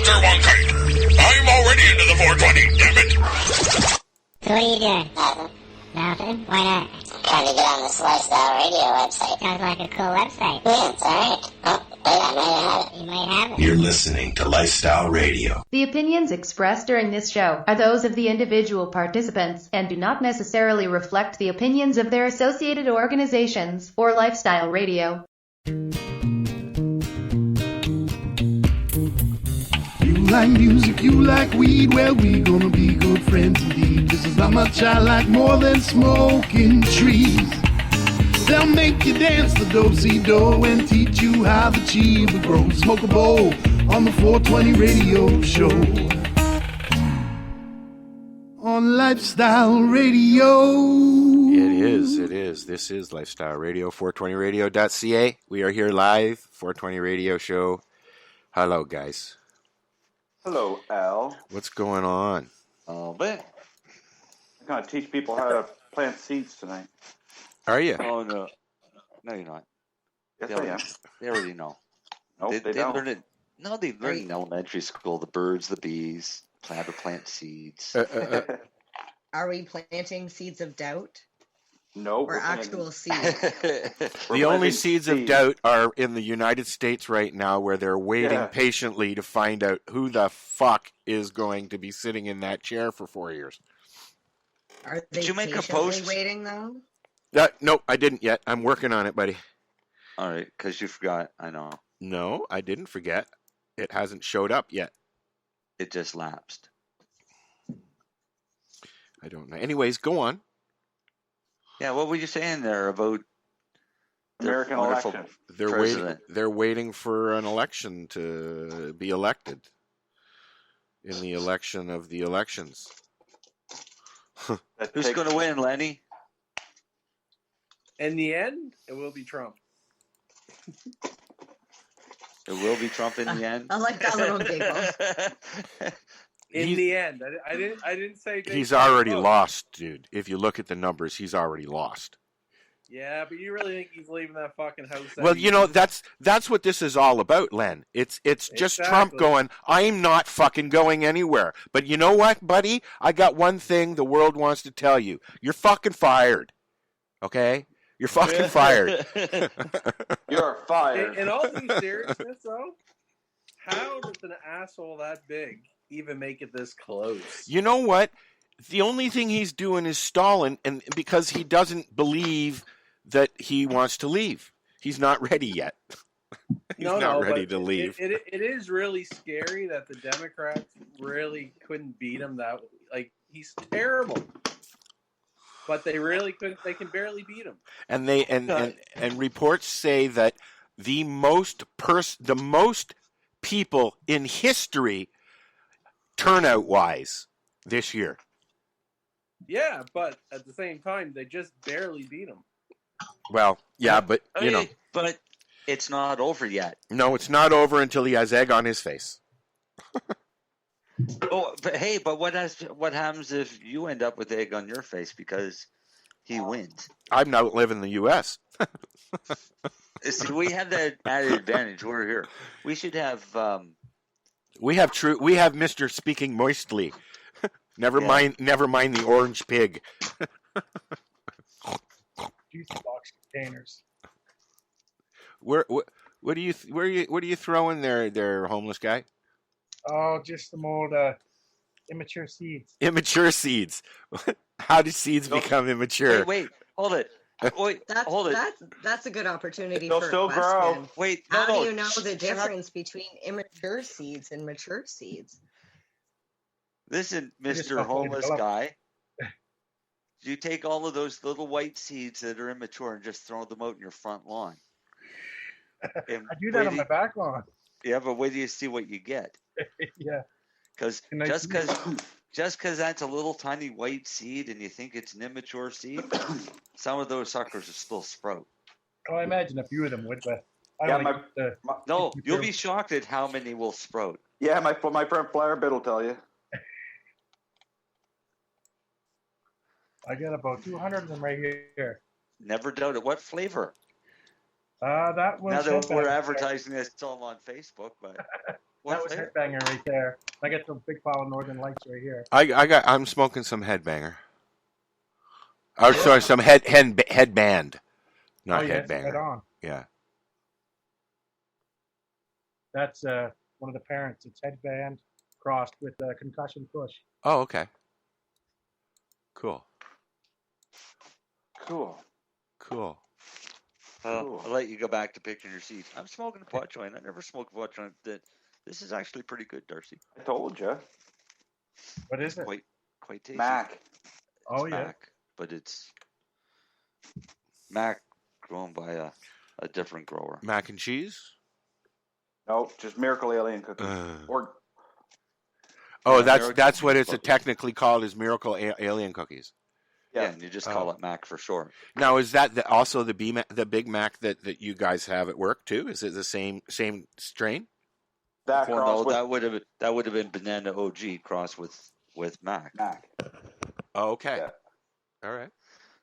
Answer one thing. I'm already into the 420, damn it. So what are you doing? Nothing? Why not? Trying to get on this Lifestyle Radio website. Sounds like a cool website. Yeah, it's alright. Oh, wait, I might have it. You might have it. You're listening to Lifestyle Radio. The opinions expressed during this show are those of the individual participants and do not necessarily reflect the opinions of their associated organizations or Lifestyle Radio. You like music, you like weed, well, we gonna be good friends indeed. This is not much I like more than smoking trees. They'll make you dance the do-si-do and teach you how the chiva grows. Smoke a bowl on the 420 radio show. On Lifestyle Radio. It is. This is Lifestyle Radio, 420radio.ca. We are here live, 420 radio show. Hello, guys. Hello, Al. What's going on? Oh, man. I'm going to teach people how to plant seeds tonight. Are you? Oh, no. No, you're not. Yes, I am. They already know. Nope, they don't. Learned it. No, they learned in elementary school. The birds, the bees, how to plant seeds. Are we planting seeds of doubt? No. Or actual seeds? The only seeds of doubt are in the United States right now, where they're waiting patiently to find out who the fuck is going to be sitting in that chair for 4 years. Are they Did you make a patiently post? waiting, though? No, I didn't yet. I'm working on it, buddy. All right, because you forgot. I know. No, I didn't forget. It hasn't showed up yet. It just lapsed. I don't know. Anyways, go on. Yeah, what were you saying there about American election? They're waiting for an election to be elected. In the election of the elections. Who's going to win, Lenny? In the end, it will be Trump. It will be Trump in the end. I like that little giggle. In the end, I didn't say he's already lost, dude. If you look at the numbers, he's already lost. Yeah, but you really think he's leaving that fucking house? Well, you know, that's what this is all about, Len. It's just Trump going, I'm not fucking going anywhere. But you know what, buddy? I got one thing the world wants to tell you. You're fucking fired. Okay? You're fucking fired. You're fired. In all due seriousness, though, how does an asshole that big even make it this close? You know what? The only thing he's doing is stalling, and because he doesn't believe that he wants to leave. He's not ready yet. He's not ready to leave. It is really scary that the Democrats really couldn't beat him. He's terrible. But they really couldn't. They can barely beat him. And and reports say that the most people in history, turnout wise, this year. Yeah, but at the same time, they just barely beat him. Well, yeah, but you know, but it's not over yet. No, it's not over until he has egg on his face. Oh, but what happens if you end up with egg on your face because he wins? I'm not living in the U.S. See, we have that added advantage. We're here. We should have. We have Mr. Speaking Moistly. Never mind the orange pig. Juice box containers. What are you throwing there, homeless guy? Oh, just some old immature seeds. Immature seeds. How do seeds become immature? Wait, hold it. Wait, hold it. That's a good opportunity They'll for still a question. grow. Wait, how do you know the difference between immature seeds and mature seeds? Listen, Mr. Homeless Guy. You take all of those little white seeds that are immature and just throw them out in your front lawn. I do that on my back lawn. Yeah, but wait till you see what you get. Yeah. Because just because that's a little tiny white seed and you think it's an immature seed, some of those suckers will still sprout. Oh, I imagine a few of them would, but you'll be shocked at how many will sprout. Yeah, my friend Flowerbit will tell you. I got about 200 of them right here. Never doubt it. What flavor? That was. Now that we're advertising this, it's all on Facebook, but That was Headbanger right there. I got some big pile of Northern Lights right here. I'm smoking some Headbanger. Oh, sorry, some headband, not Headbanger. Right on. Yeah. That's one of the parents. It's Headband crossed with Concussion Push. Oh, okay. Cool. I'll let you go back to picking your seeds. I'm smoking a pot joint. I never smoked a pot joint. This is actually pretty good, Darcy. I told you. What is it? Quite tasty. Mac. Oh, yeah. Mac, but it's Mac grown by a different grower. Mac and cheese? No, just Miracle Alien cookies. That's what it's technically called, is Miracle Alien cookies. Yeah, and you just call it Mac for short. Now, is that also the Big Mac that you guys have at work too? Is it the same strain? That would have been Banana OG crossed with Mac. Oh, okay. Yeah. All right.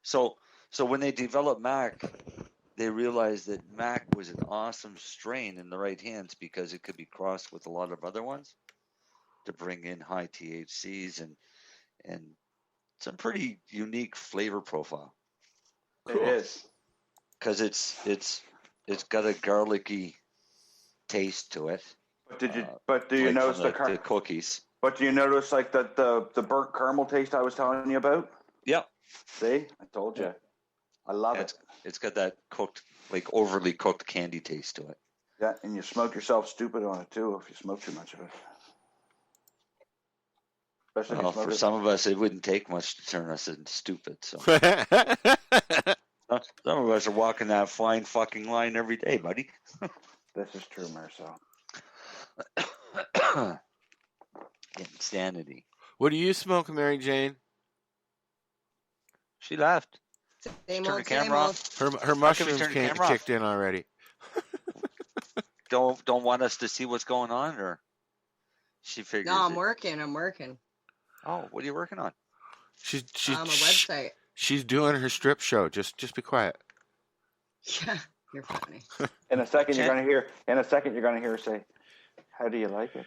So when they developed Mac, they realized that Mac was an awesome strain in the right hands because it could be crossed with a lot of other ones to bring in high THCs and some pretty unique flavor profile. Cool. It is. Because it's got a garlicky taste to it. But do you notice the cookies? But do you notice like the burnt caramel taste I was telling you about? Yep. See, I told you. I love it. It's got that cooked, like overly cooked candy taste to it. Yeah, and you smoke yourself stupid on it too if you smoke too much of it. Well, for some of us, it wouldn't take much to turn us into stupid. So some of us are walking that fine fucking line every day, buddy. This is true, Marcel. Insanity. What are you smoking, Mary Jane? She left. Same Turn old, the camera same old. off. Her mushrooms kicked in already. Don't want us to see what's going on, or she figures. No, I'm working. Oh, what are you working on? She's a website. She's doing her strip show. Just be quiet. Yeah, you're funny. In a second, you're gonna hear her say, "How do you like it?"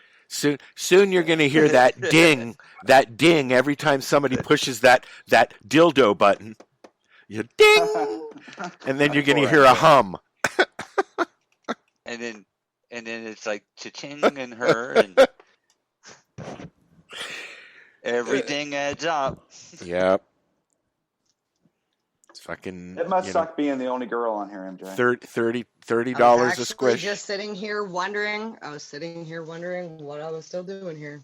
Soon you're gonna hear that ding every time somebody pushes that dildo button. You ding, and then you're gonna hear a hum. And then it's like cha-ching and her and everything adds up. Yep. It's fucking. It must suck being the only girl on here, MJ. $30 a squish. Just sitting here wondering. I was sitting here wondering what I was still doing here.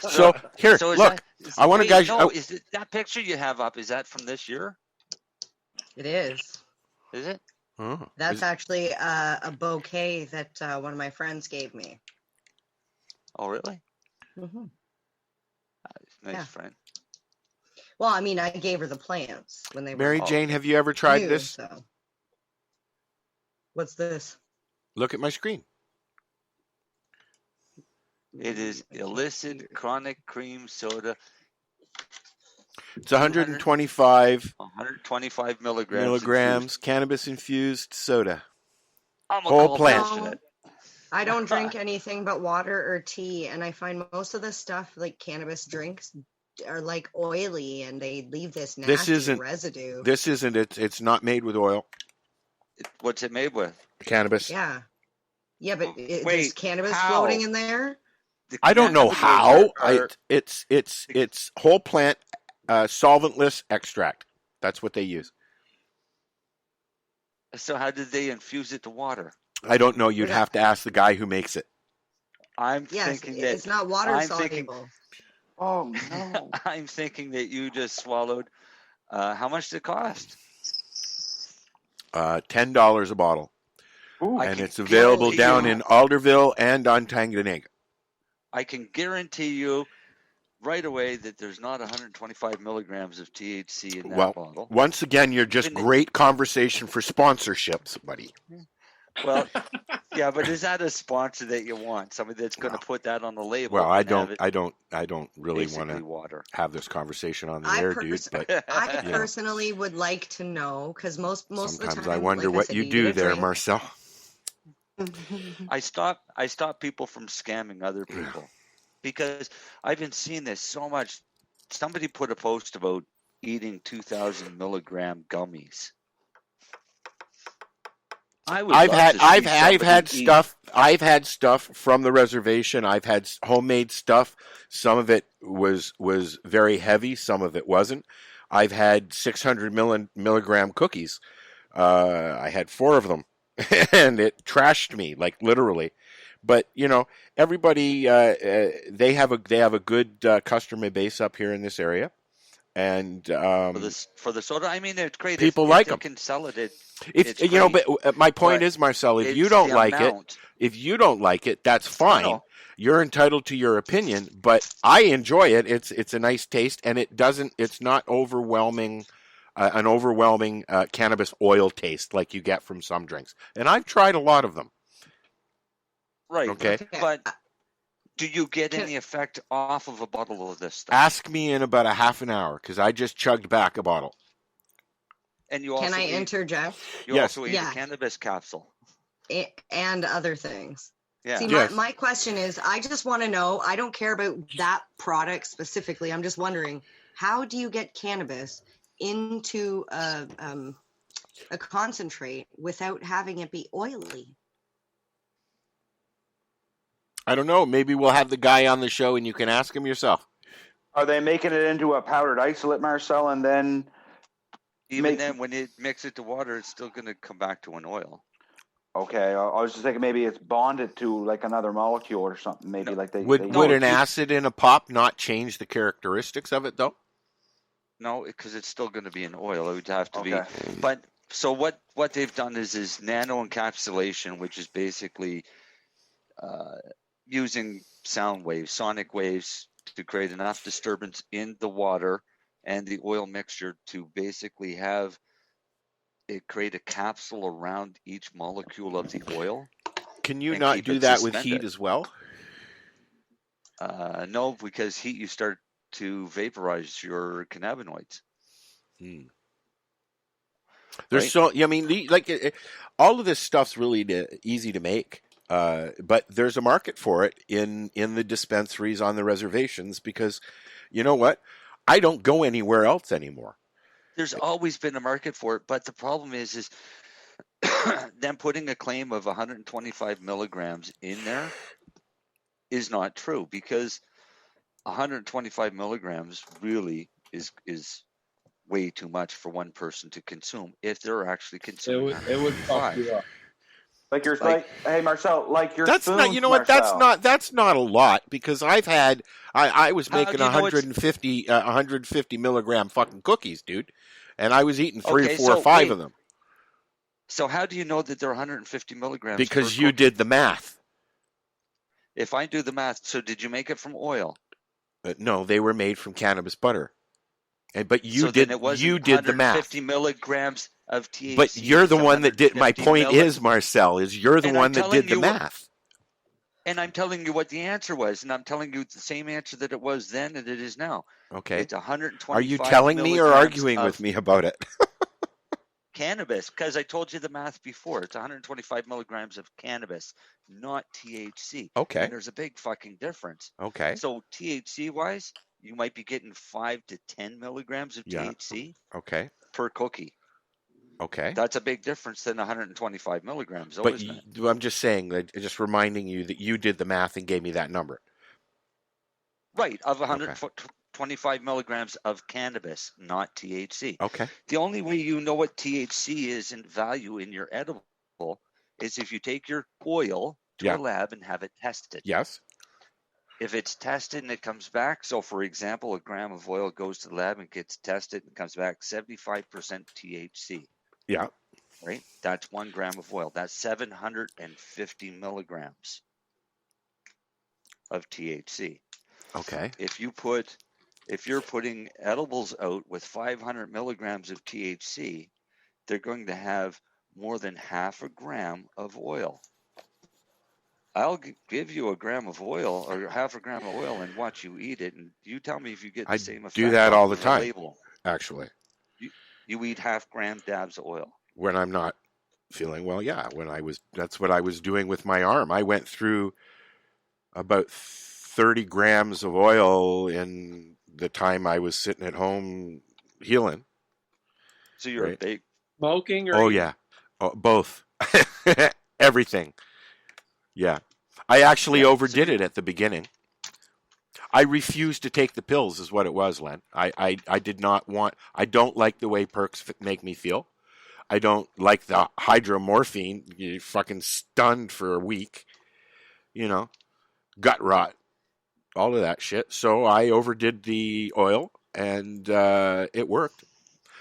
So look. I want to guys. No, is it that picture you have up? Is that from this year? It is. Is it? Oh, That's actually a bouquet that one of my friends gave me. Oh, really? Mm-hmm. Nice friend. Well, I mean, I gave her the plants when they were. Mary Jane, have you ever tried new, this? So. What's this? Look at my screen. It is illicit chronic cream soda. It's 125 milligrams cannabis infused soda. I'm a whole plant. No, I don't drink anything but water or tea, and I find most of the stuff like cannabis drinks are like oily, and they leave this nasty residue. This isn't. It's not made with oil. What's it made with? Cannabis. Yeah, but is cannabis floating in there? I don't know how. It's whole plant solventless extract. That's what they use. So how did they infuse it to water? I don't know. You'd have to ask the guy who makes it. I'm thinking that it's not water soluble. Oh no! I'm thinking that you just swallowed. How much did it cost? $10 a bottle. Ooh, and it's available down in Alderville and on Tanganega. I can guarantee you right away that there's not 125 milligrams of THC in that bottle. Once again, you're just great conversation for sponsorships, buddy. Well, yeah, but is that a sponsor that you want? Somebody that's going to put that on the label? Well, I don't really want to have this conversation on the air, dude. But I personally would like to know, because most of the time, sometimes I wonder what you do there, Marcel. I stop people from scamming other people because I've been seeing this so much. Somebody put a post about eating 2,000 milligram gummies. I've had stuff from the reservation. I've had homemade stuff. Some of it was very heavy. Some of it wasn't. I've had 600 milligram cookies. I had 4 of them, and it trashed me, like literally. But everybody they have a good customer base up here in this area, and for the soda. I mean, it's great. People like them. Can sell it. But my point is, Marcel, if you don't like it, that's fine. You're entitled to your opinion, but I enjoy it. It's a nice taste, and it's not overwhelming. An overwhelming cannabis oil taste like you get from some drinks, and I've tried a lot of them. Right. Okay. But do you get any effect off of a bottle of this stuff? Ask me in about a half an hour because I just chugged back a bottle. And you also Can I interject? You also eat a cannabis capsule. And other things. Yeah. See, my question is, I just want to know, I don't care about that product specifically. I'm just wondering, how do you get cannabis into a concentrate without having it be oily? I don't know. Maybe we'll have the guy on the show and you can ask him yourself. Are they making it into a powdered isolate, Marcel, and then... then when you mix it to water, it's still going to come back to an oil. Okay, I was just thinking maybe it's bonded to like another molecule or something. Maybe like they would an acid in a pop not change the characteristics of it though? No, because it's still going to be an oil. It would have to be. But so what they've done is nano encapsulation, which is basically using sound waves, sonic waves, to create enough disturbance in the water and the oil mixture to basically have it create a capsule around each molecule of the oil. Can you not do that with heat as well? No, because heat you start to vaporize your cannabinoids. There's all of this stuff's really easy to make. But there's a market for it in the dispensaries on the reservations because, you know what? I don't go anywhere else anymore. There's always been a market for it, but the problem is them putting a claim of 125 milligrams in there is not true because 125 milligrams really is way too much for one person to consume if they're actually consuming. It would fuck you up. Hey Marcel, like your that's spoons, not, you know what, Marcel. that's not a lot because I was making 150 milligram fucking cookies, dude, and I was eating 3 or 4 or 5 of them. So how do you know that they're 150 milligrams? Because you did the math. If I do the math, so did you make it from oil? No, they were made from cannabis butter. But you did the math. 150 milligrams of THC. But you're the one that did. My point is, Marcel, you're the one that did the math. And I'm telling you what the answer was, and I'm telling you the same answer that it was then and it is now. Okay. It's 125. Are you telling me or arguing with me about it? Cannabis, because I told you the math before. It's 125 milligrams of cannabis, not THC. Okay. And there's a big fucking difference. Okay. So THC wise, you might be getting 5 to 10 milligrams of THC. Okay. Per cookie. Okay. That's a big difference than 125 milligrams. Though, but isn't it? I'm just saying, just reminding you that you did the math and gave me that number. Right, of 125 milligrams of cannabis, not THC. Okay. The only way you know what THC is in value in your edible is if you take your oil to a lab and have it tested. Yes. If it's tested and it comes back, so for example, a gram of oil goes to the lab and gets tested and comes back 75% THC. Yeah. Right? That's 1 gram of oil. That's 750 milligrams of THC. Okay. If you're putting edibles out with 500 milligrams of THC, they're going to have more than half a gram of oil. I'll give you a gram of oil or half a gram of oil and watch you eat it, and you tell me if you get the same effect. I do that all the on time, label. actually. You eat half gram dabs of oil. When I'm not feeling, well, yeah, that's what I was doing with my arm. I went through about 30 grams of oil in the time I was sitting at home healing. So you're a big smoking, or oh yeah, both, everything. Yeah, I actually overdid it at the beginning. I refused to take the pills, is what it was, Len. I did not want. I don't like the way perks make me feel. I don't like the hydromorphine. You're fucking stunned for a week. You know, gut rot, all of that shit. So I overdid the oil, and it worked.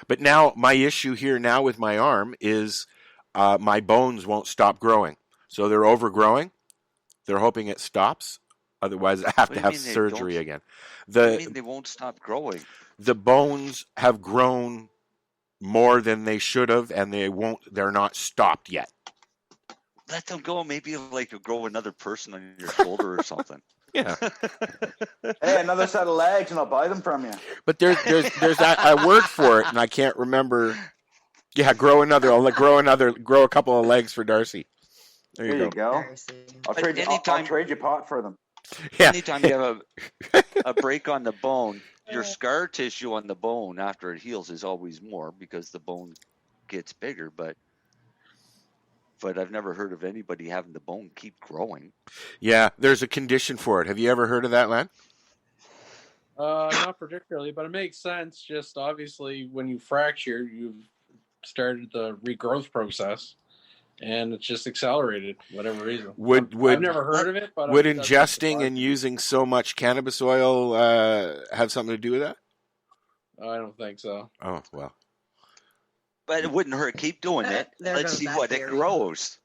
But now my issue here now with my arm is my bones won't stop growing. So they're overgrowing. They're hoping it stops. Otherwise, I have to have surgery again. What do you mean they won't stop growing? The bones have grown more than they should have, and they're not stopped yet. Let them go. Maybe like you'll grow another person on your shoulder or something. Yeah. Hey, another set of legs, and I'll buy them from you. But there's a word for it, and I can't remember. Yeah, grow a couple of legs for Darcy. There you go. I'll trade you pot for them. Yeah. Anytime you have a break on the bone, your scar tissue on the bone after it heals is always more because the bone gets bigger. But I've never heard of anybody having the bone keep growing. Yeah, there's a condition for it. Have you ever heard of that, Len? Not particularly, but it makes sense. Just obviously, when you fracture, you've started the regrowth process. And it's just accelerated, whatever reason. I've never heard of it, but would ingesting and using so much cannabis oil have something to do with that? I don't think so. Oh well, but it wouldn't hurt. Keep doing it. Let's see what it grows.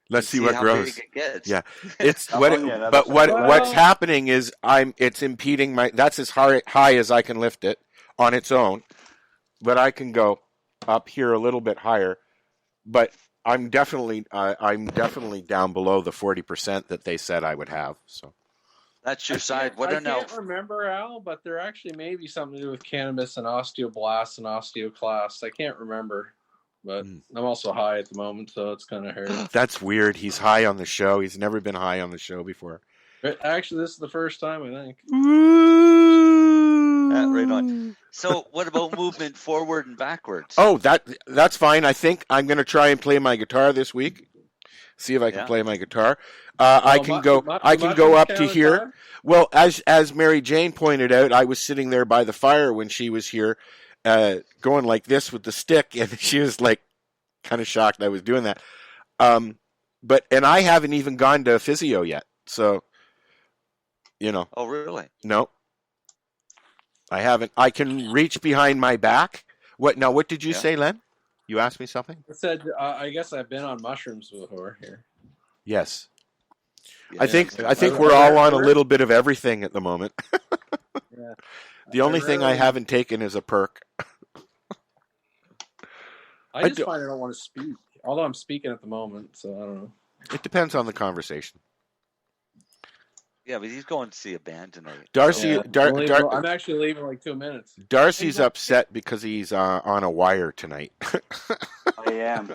Let's see what grows. Big it gets. Yeah, it's what's happening is it's impeding my. That's as high as I can lift it on its own, but I can go up here a little bit higher, but. I'm definitely down below the 40% that they said I would have. So that's your side. I can't remember, Al, but there actually may be something to do with cannabis and osteoblasts and osteoclasts. I can't remember, but I'm also high at the moment, so it's kind of hard. That's weird. He's high on the show. He's never been high on the show before. Actually, this is the first time, I think. Right on. So what about movement forward and backwards? Oh, that's fine. I think I'm going to try and play my guitar this week. See if I can play my guitar. I can go up to here. Well, as Mary Jane pointed out, I was sitting there by the fire when she was here, going like this with the stick, and she was like kind of shocked I was doing that. But I haven't even gone to physio yet, so you know. Oh, really? No. I haven't. I can reach behind my back. What did you say, Len? You asked me something? I said, I guess I've been on mushrooms before here. Yes. Yeah, I think we're all on a little bit of everything at the moment. Yeah. The only thing I haven't taken is a perk. I just find I don't want to speak. Although I'm speaking at the moment, so I don't know. It depends on the conversation. Yeah, but he's going to see a band tonight. Darcy, I'm actually leaving in like 2 minutes. Darcy's upset because he's on a wire tonight. I am.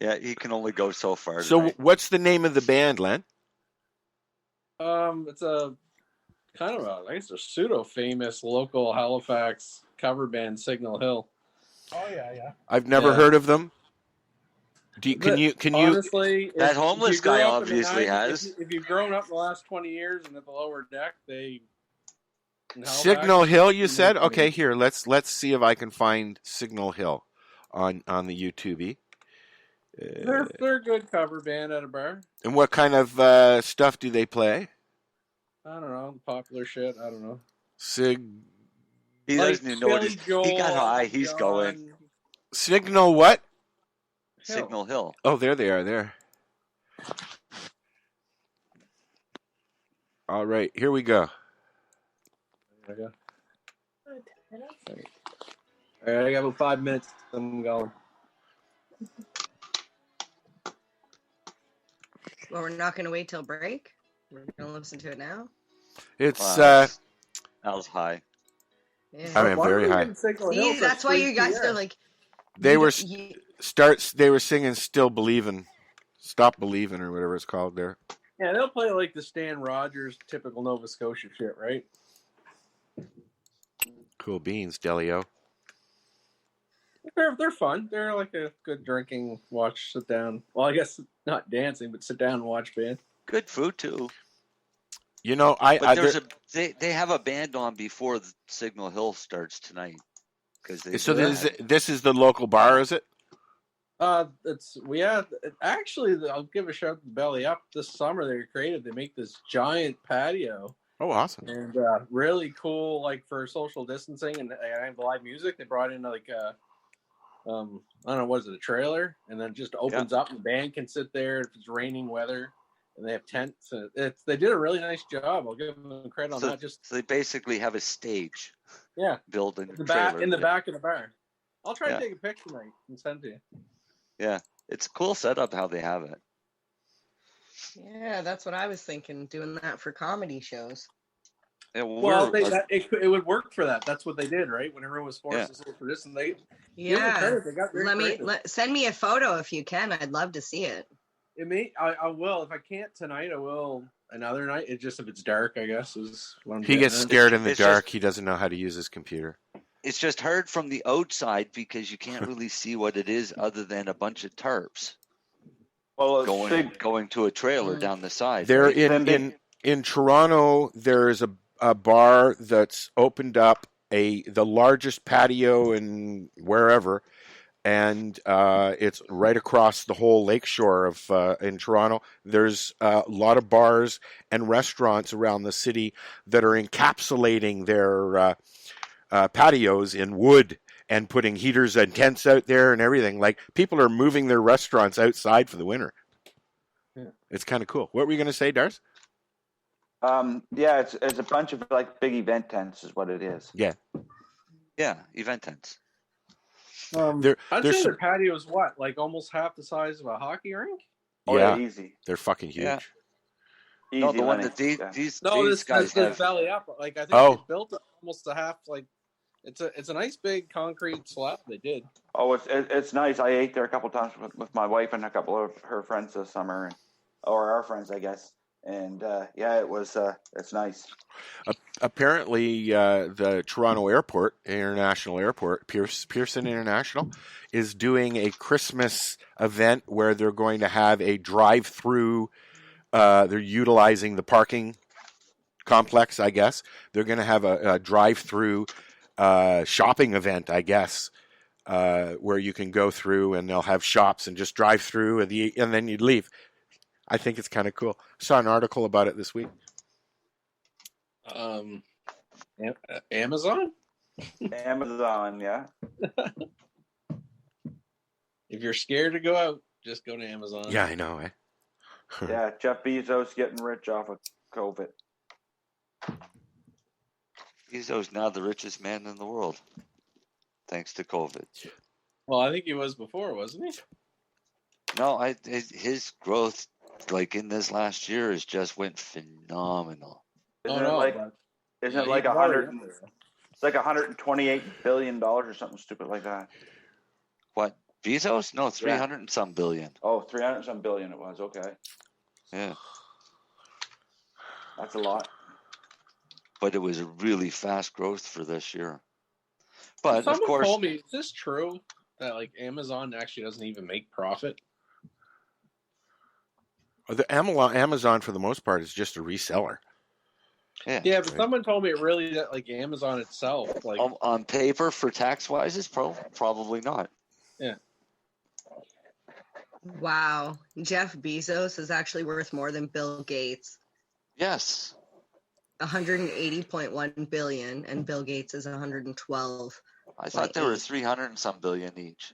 Yeah, he can only go so far. So, tonight. What's the name of the band, Len? It's a kind of I guess a pseudo-famous local Halifax cover band, Signal Hill. Oh yeah. I've never heard of them. Can you? Honestly, that homeless guy obviously has. If you've grown up in the last 20 years and at the lower deck, Signal Hill. You said okay. Here, let's see if I can find Signal Hill on the YouTube. They're a good cover band at a bar. And what kind of stuff do they play? I don't know, popular shit. I don't know. He doesn't even know what he got high. He's going. Signal what? Signal Hill. Oh, there they are. There. All right, here we go. All right, I got about 5 minutes. I'm going. Well, we're not going to wait till break. We're going to listen to it now. It's Al's high. Yeah. I am very high. See, that's why you guys are like. They were singing "Still Believin'," "Stop Believin'" or whatever it's called there. Yeah, they'll play like the Stan Rogers typical Nova Scotia shit, right? Cool beans, Delio. They're fun. They're like a good drinking, watch, sit down. Well, I guess not dancing, but sit down and watch band. Good food too. You know, they have a band on before the Signal Hill starts tonight. This is the local bar, is it? Actually, I'll give a shout to Belly Up. This summer they make this giant patio. Oh, awesome! And really cool, like for social distancing and have live music. They brought in like I don't know, what is it, a trailer, and then it just opens up and the band can sit there if it's raining weather. And they have tents. They did a really nice job. I'll give them credit on that. So they basically have a stage. Yeah. Built in the back of the bar. I'll try to take a picture tonight and send to you. Yeah, it's a cool setup how they have it. Yeah, that's what I was thinking. Doing that for comedy shows. Yeah, it would work for that. That's what they did, right? When everyone was forced to social distance, send me a photo if you can. I'd love to see it. I will. If I can't tonight, I will another night. It's just if it's dark, I guess. He gets scared in the dark. He doesn't know how to use his computer. It's just hard from the outside because you can't really see what it is other than a bunch of tarps. Well, going to a trailer down the side. There in Toronto, there is a bar that's opened up the largest patio in wherever. And it's right across the whole lakeshore of in Toronto. There's a lot of bars and restaurants around the city that are encapsulating their patios in wood and putting heaters and tents out there and everything. Like, people are moving their restaurants outside for the winter. Yeah. It's kind of cool. What were you going to say, Darce? Yeah, it's a bunch of like big event tents is what it is. Yeah. Yeah, event tents. I'd say their patio's like almost half the size of a hockey rink? Oh, yeah, easy. They're fucking huge. Yeah. Easy, no, the one that these guys have. Belly Up. Like, I think they built almost a half. Like, it's a nice big concrete slab they did. Oh, it's nice. I ate there a couple times with my wife and a couple of her friends this summer, or our friends, I guess. And it's nice. Apparently, the Toronto Airport, International Airport, Pearson International, is doing a Christmas event where they're going to have a drive-through. They're utilizing the parking complex, I guess. They're going to have a drive-through shopping event, I guess, where you can go through and they'll have shops and just drive through and then you'd leave. I think it's kind of cool. Saw an article about it this week. Amazon? Amazon, yeah. If you're scared to go out, just go to Amazon. Yeah, I know, Yeah, Jeff Bezos getting rich off of COVID. Bezos now the richest man in the world, thanks to COVID. Well, I think he was before, wasn't he? No, his growth, like in this last year, has just went phenomenal. Isn't it like It's like $128 billion or something stupid like that. What? Bezos? No, 300 and some billion. Oh, 300 and some billion it was. Okay. Yeah. That's a lot. But it was a really fast growth for this year. But someone of course, told me, is this true that like Amazon actually doesn't even make profit? The Amazon, for the most part, is just a reseller. Yeah, but someone told me it really that like Amazon itself, like on paper for tax wise, is probably not. Yeah. Wow, Jeff Bezos is actually worth more than Bill Gates. Yes. 180.1 billion, and Bill Gates is 112. I thought there were 300 and some billion each.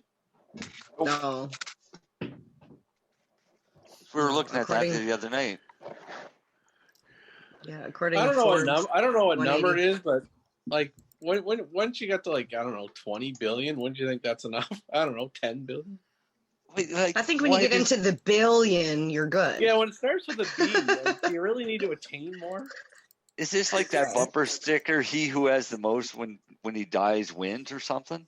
No. We were looking at that the other night. Yeah, according I don't to know Forbes, I don't know what number it is, but like once you get to like, I don't know, 20 billion, wouldn't you think that's enough? I don't know, 10 billion. Wait, like, I think when you get into the billion, you're good. Yeah, when it starts with a B, like, do you really need to attain more? Is this like that bumper sticker? He who has the most when he dies wins or something?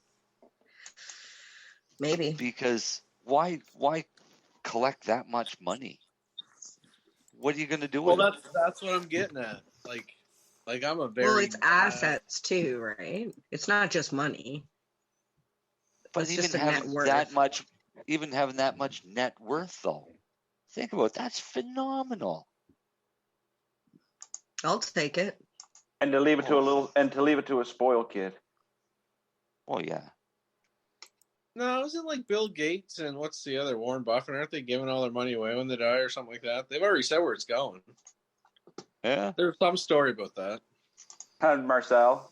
Maybe. Because why collect that much money? What are you going to do with Well, it? that's what I'm getting at. Like I'm a very Well, it's assets too, right? It's not just money. But It's even just a having net worth. having that much net worth, though, think about it, that's phenomenal. I'll take it. And to leave it to a spoiled kid. Oh yeah. No, isn't like Bill Gates and what's the other, Warren Buffett? Aren't they giving all their money away when they die or something like that? They've already said where it's going. Yeah. There's some story about that. And Marcel.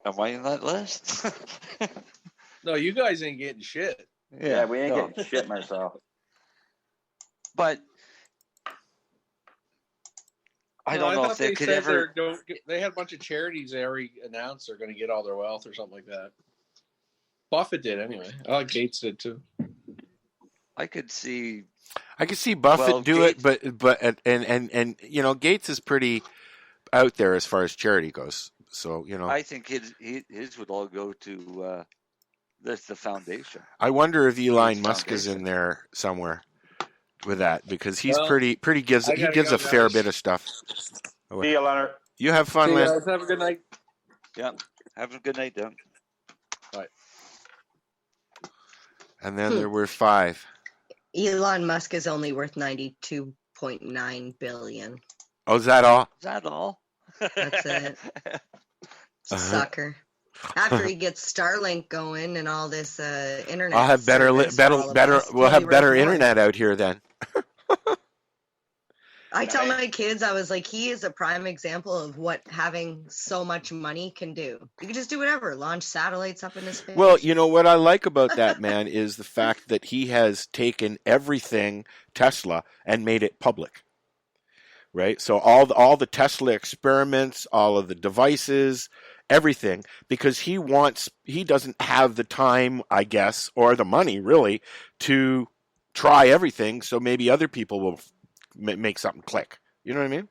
Am I in that list? No, you guys ain't getting shit. Yeah, we ain't getting shit, Marcel. But I don't know if they could ever. They had a bunch of charities they already announced they're going to get all their wealth or something like that. Buffett did anyway. I like Gates did too. I could see Buffett do it, but and you know, Gates is pretty out there as far as charity goes. So you know, I think his would all go to the foundation. I wonder if Elon Musk is in there somewhere with that, because he's pretty gives he gives a fair bit of stuff. See you, Leonard. You have fun, Len. Have a good night. Yeah, have a good night, Dan. Bye. And then there were 5. Elon Musk is only worth $92.9 billion. Oh, is that all? Is that all? That's it. Sucker. After he gets Starlink going and all this internet, I'll have better. We'll have better internet out here then. I tell my kids, I was like, he is a prime example of what having so much money can do. You can just do whatever, launch satellites up into space. Well, you know what I like about that man is the fact that he has taken everything Tesla and made it public. Right? So all the Tesla experiments, all of the devices, everything, because he doesn't have the time, I guess, or the money really to try everything, so maybe other people will make something click. You know what I mean?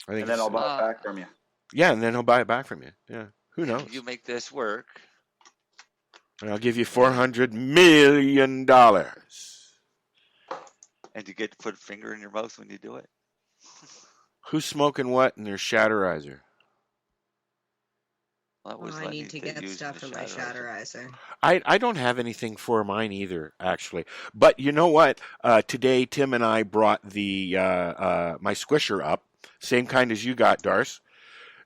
I think, and then I'll buy it back from you. Yeah, and then he'll buy it back from you. Yeah. Who knows? You make this work. And I'll give you $400 million. And you get to put a finger in your mouth when you do it. Who's smoking what in their shatterizer? I need to get stuff for my shatterizer. I don't have anything for mine either, actually. But you know what? Today, Tim and I brought the my squisher up, same kind as you got, Darce.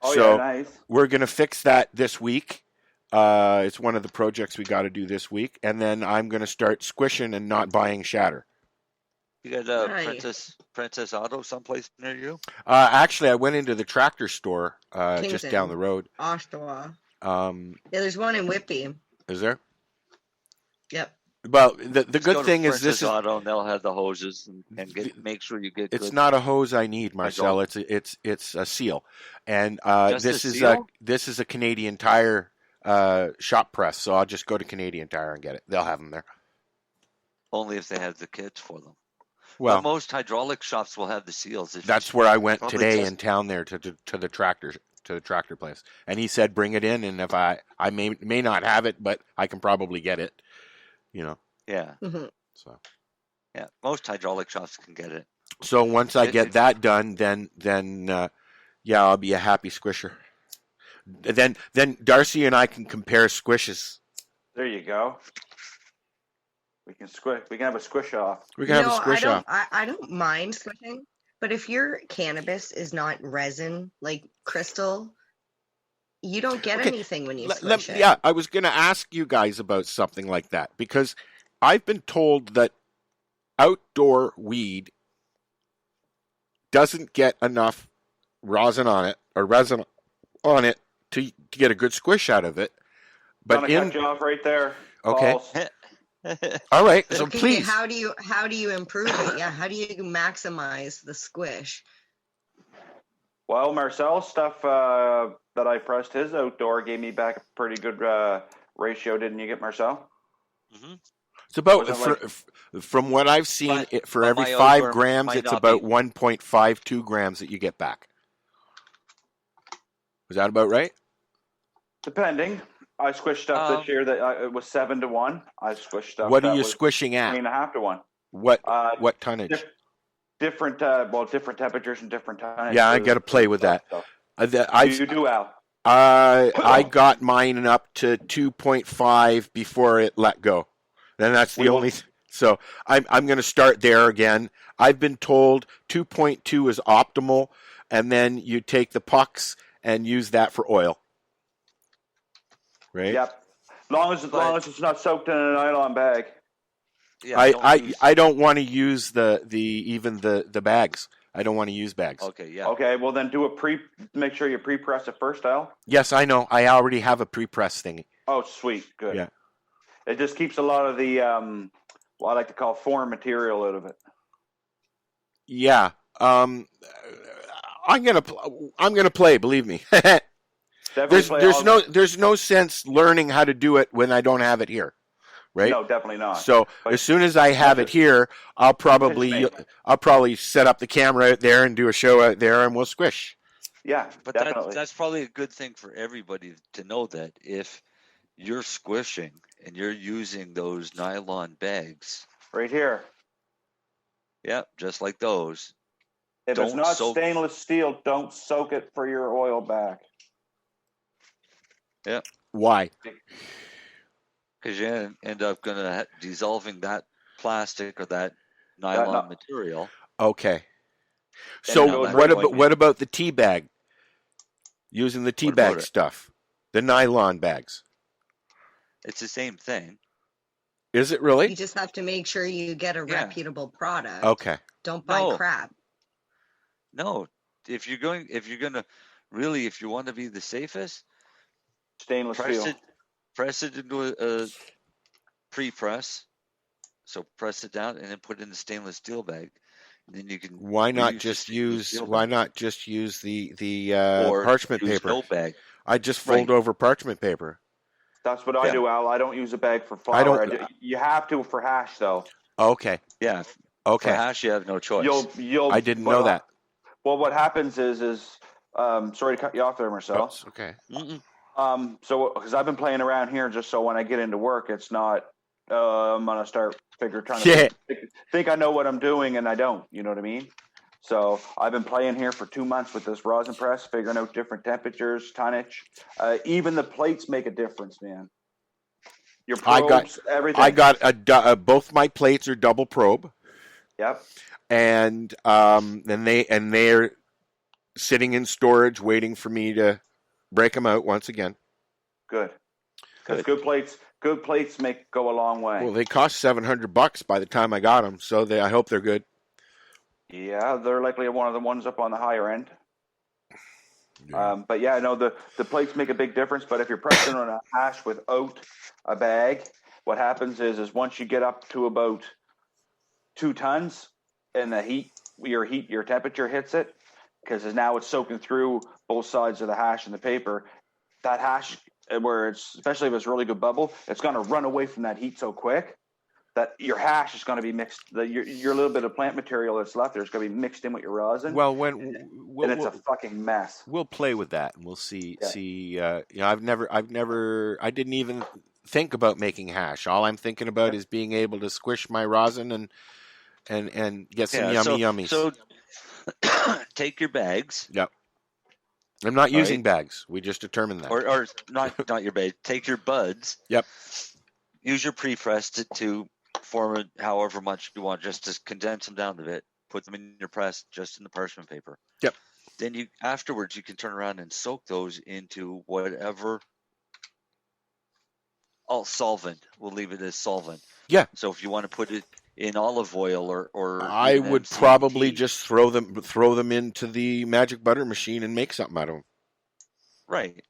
Oh, so yeah, nice. We're going to fix that this week. It's one of the projects we got to do this week. And then I'm going to start squishing and not buying shatter. You got Princess Auto someplace near you? Actually, I went into the tractor store just down the road. Oshawa. Yeah, there's one in Whitby. Is there? Yep. Well, the good thing is this is Auto, and they'll have the hoses and make sure you get. It's not a hose I need, Marcel. It's a seal, and this is a Canadian Tire shop press. So I'll just go to Canadian Tire and get it. They'll have them there. Only if they have the kits for them. Well, but most hydraulic shops will have the seals. That's where I went today in town there to the tractor place, and he said bring it in, and if I may not have it, but I can probably get it. You know. Yeah. Mm-hmm. So. Yeah, most hydraulic shops can get it. So once I get that done, then I'll be a happy squisher. Then Darcy and I can compare squishes. There you go. We can squish. We can have a squish off. We can have a squish off. I don't mind squishing, but if your cannabis is not resin, like crystal, you don't get anything when you squish it. Yeah, I was going to ask you guys about something like that, because I've been told that outdoor weed doesn't get enough resin on it to get a good squish out of it. But I'm gonna cut you off right there. Okay. All right. So okay, please. How do you improve it? Yeah. How do you maximize the squish? Well, Marcel's stuff that I pressed his outdoor gave me back a pretty good ratio, didn't you get, Marcel? Mm-hmm. It's about, from what I've seen, for every 5 grams, it's about 1.52 grams that you get back. Is that about right? Depending. I squished stuff this year that it was 7-1. I squished stuff. What are you squishing at? 3.5-1. What tonnage? Different temperatures and different tonnage. Yeah, I got to play with that. You do, Al. I got mine up to 2.5 before it let go. Then that's the only. So I'm going to start there again. I've been told 2.2 is optimal, and then you take the pucks and use that for oil. Right. Yep. As long as it's not soaked in a nylon bag. Yeah, I don't want to use the bags. I don't want to use bags. Okay, yeah. Okay, well then make sure you pre-press it first, Al. Yes, I know. I already have a pre-press thingy. Oh, sweet. Good. Yeah. It just keeps a lot of the what I like to call foreign material out of it. Yeah. I'm gonna play. Believe me. There's no sense learning how to do it when I don't have it here. Right? No, definitely not. So as soon as I have it here, I'll probably set up the camera out there and do a show out there, and we'll squish. Yeah, but definitely. that's probably a good thing for everybody to know, that if you're squishing and you're using those nylon bags right here, yeah, just like those. If it's not stainless steel, don't soak it for your oil back. Yeah. Why? Because you end up dissolving that plastic or that nylon material. Okay. So what about the tea bag? Using the tea bag stuff, the nylon bags. It's the same thing. Is it really? You just have to make sure you get a reputable product. Okay. Don't buy crap. No, if you want to be the safest, stainless steel. Press it into a pre-press. So press it down and then put it in the stainless steel bag. And then you can. Why not just use the parchment paper? No bag. I just fold over parchment paper. That's what I do, Al. I don't use a bag for flour. You have to for hash, though. Okay. Yeah. Okay. For hash, you have no choice. I didn't know that. Well, what happens is sorry to cut you off there, Marcel. Oh, okay. So because I've been playing around here, just so when I get into work, it's not I'm gonna start trying to think I know what I'm doing, and I don't. You know what I mean? So I've been playing here for 2 months with this rosin press, figuring out different temperatures, tonnage. Even the plates make a difference, man. Your probes, everything. I got both my plates are double probe. Yep. And they're sitting in storage, waiting for me to break them out once again. Good. Because good plates go a long way. Well, they cost $700 by the time I got them, so I hope they're good. Yeah, they're likely one of the ones up on the higher end. Yeah. But yeah, no, the plates make a big difference. But if you're pressing on a hash without a bag, what happens is once you get up to about 2 tons, and your temperature hits it, because now it's soaking through both sides of the hash and the paper. That hash, especially if it's really good bubble, it's going to run away from that heat so quick that your hash is going to be mixed. Your little bit of plant material that's left there is going to be mixed in with your rosin. Well, and it's a fucking mess. We'll play with that, and we'll see. Yeah. I didn't even think about making hash. All I'm thinking about is being able to squish my rosin and get some yummies. So take your bags. Yep. I'm not using bags. We just determined that. Or not your bag. Take your buds. Yep. Use your pre-press to form it however much you want, just to condense them down a bit. Put them in your press, just in the parchment paper. Yep. Then afterwards you can turn around and soak those into whatever solvent. We'll leave it as solvent. Yeah. So if you want to put it in olive oil or I would probably just throw them into the magic butter machine and make something out of them. Right.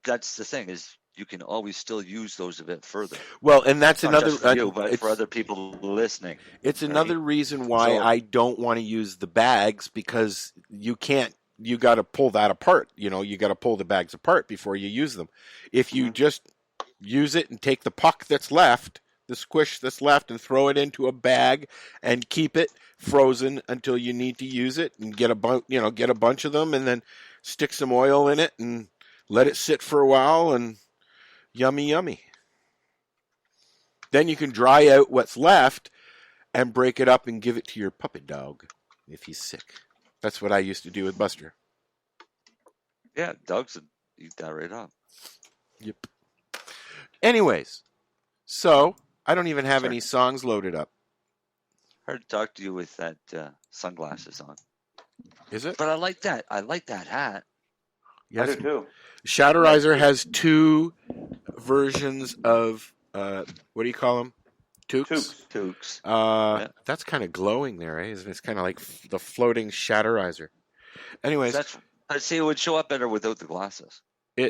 That's the thing, is you can always still use those a bit further. Well, and that's not another just for you, but for other people listening. It's another reason why I don't want to use the bags, because you got to pull that apart. You got to pull the bags apart before you use them. If you just use it and take the puck that's left, the squish that's left, and throw it into a bag and keep it frozen until you need to use it, and get a bunch of them, and then stick some oil in it and let it sit for a while, and Yummy, yummy. Then you can dry out what's left and break it up and give it to your puppy dog if he's sick. That's what I used to do with Buster. Yeah, dogs would eat that right up. Yep. Anyways, so I don't even have any songs loaded up. Hard to talk to you with that sunglasses on. Is it? But I like that. I like that hat. Yes. I do too. Shatterizer has 2 versions of what do you call them? Toques. That's kind of glowing there, eh? It's kind of like the floating Shatterizer. Anyways, I'd say it would show up better without the glasses. Yeah,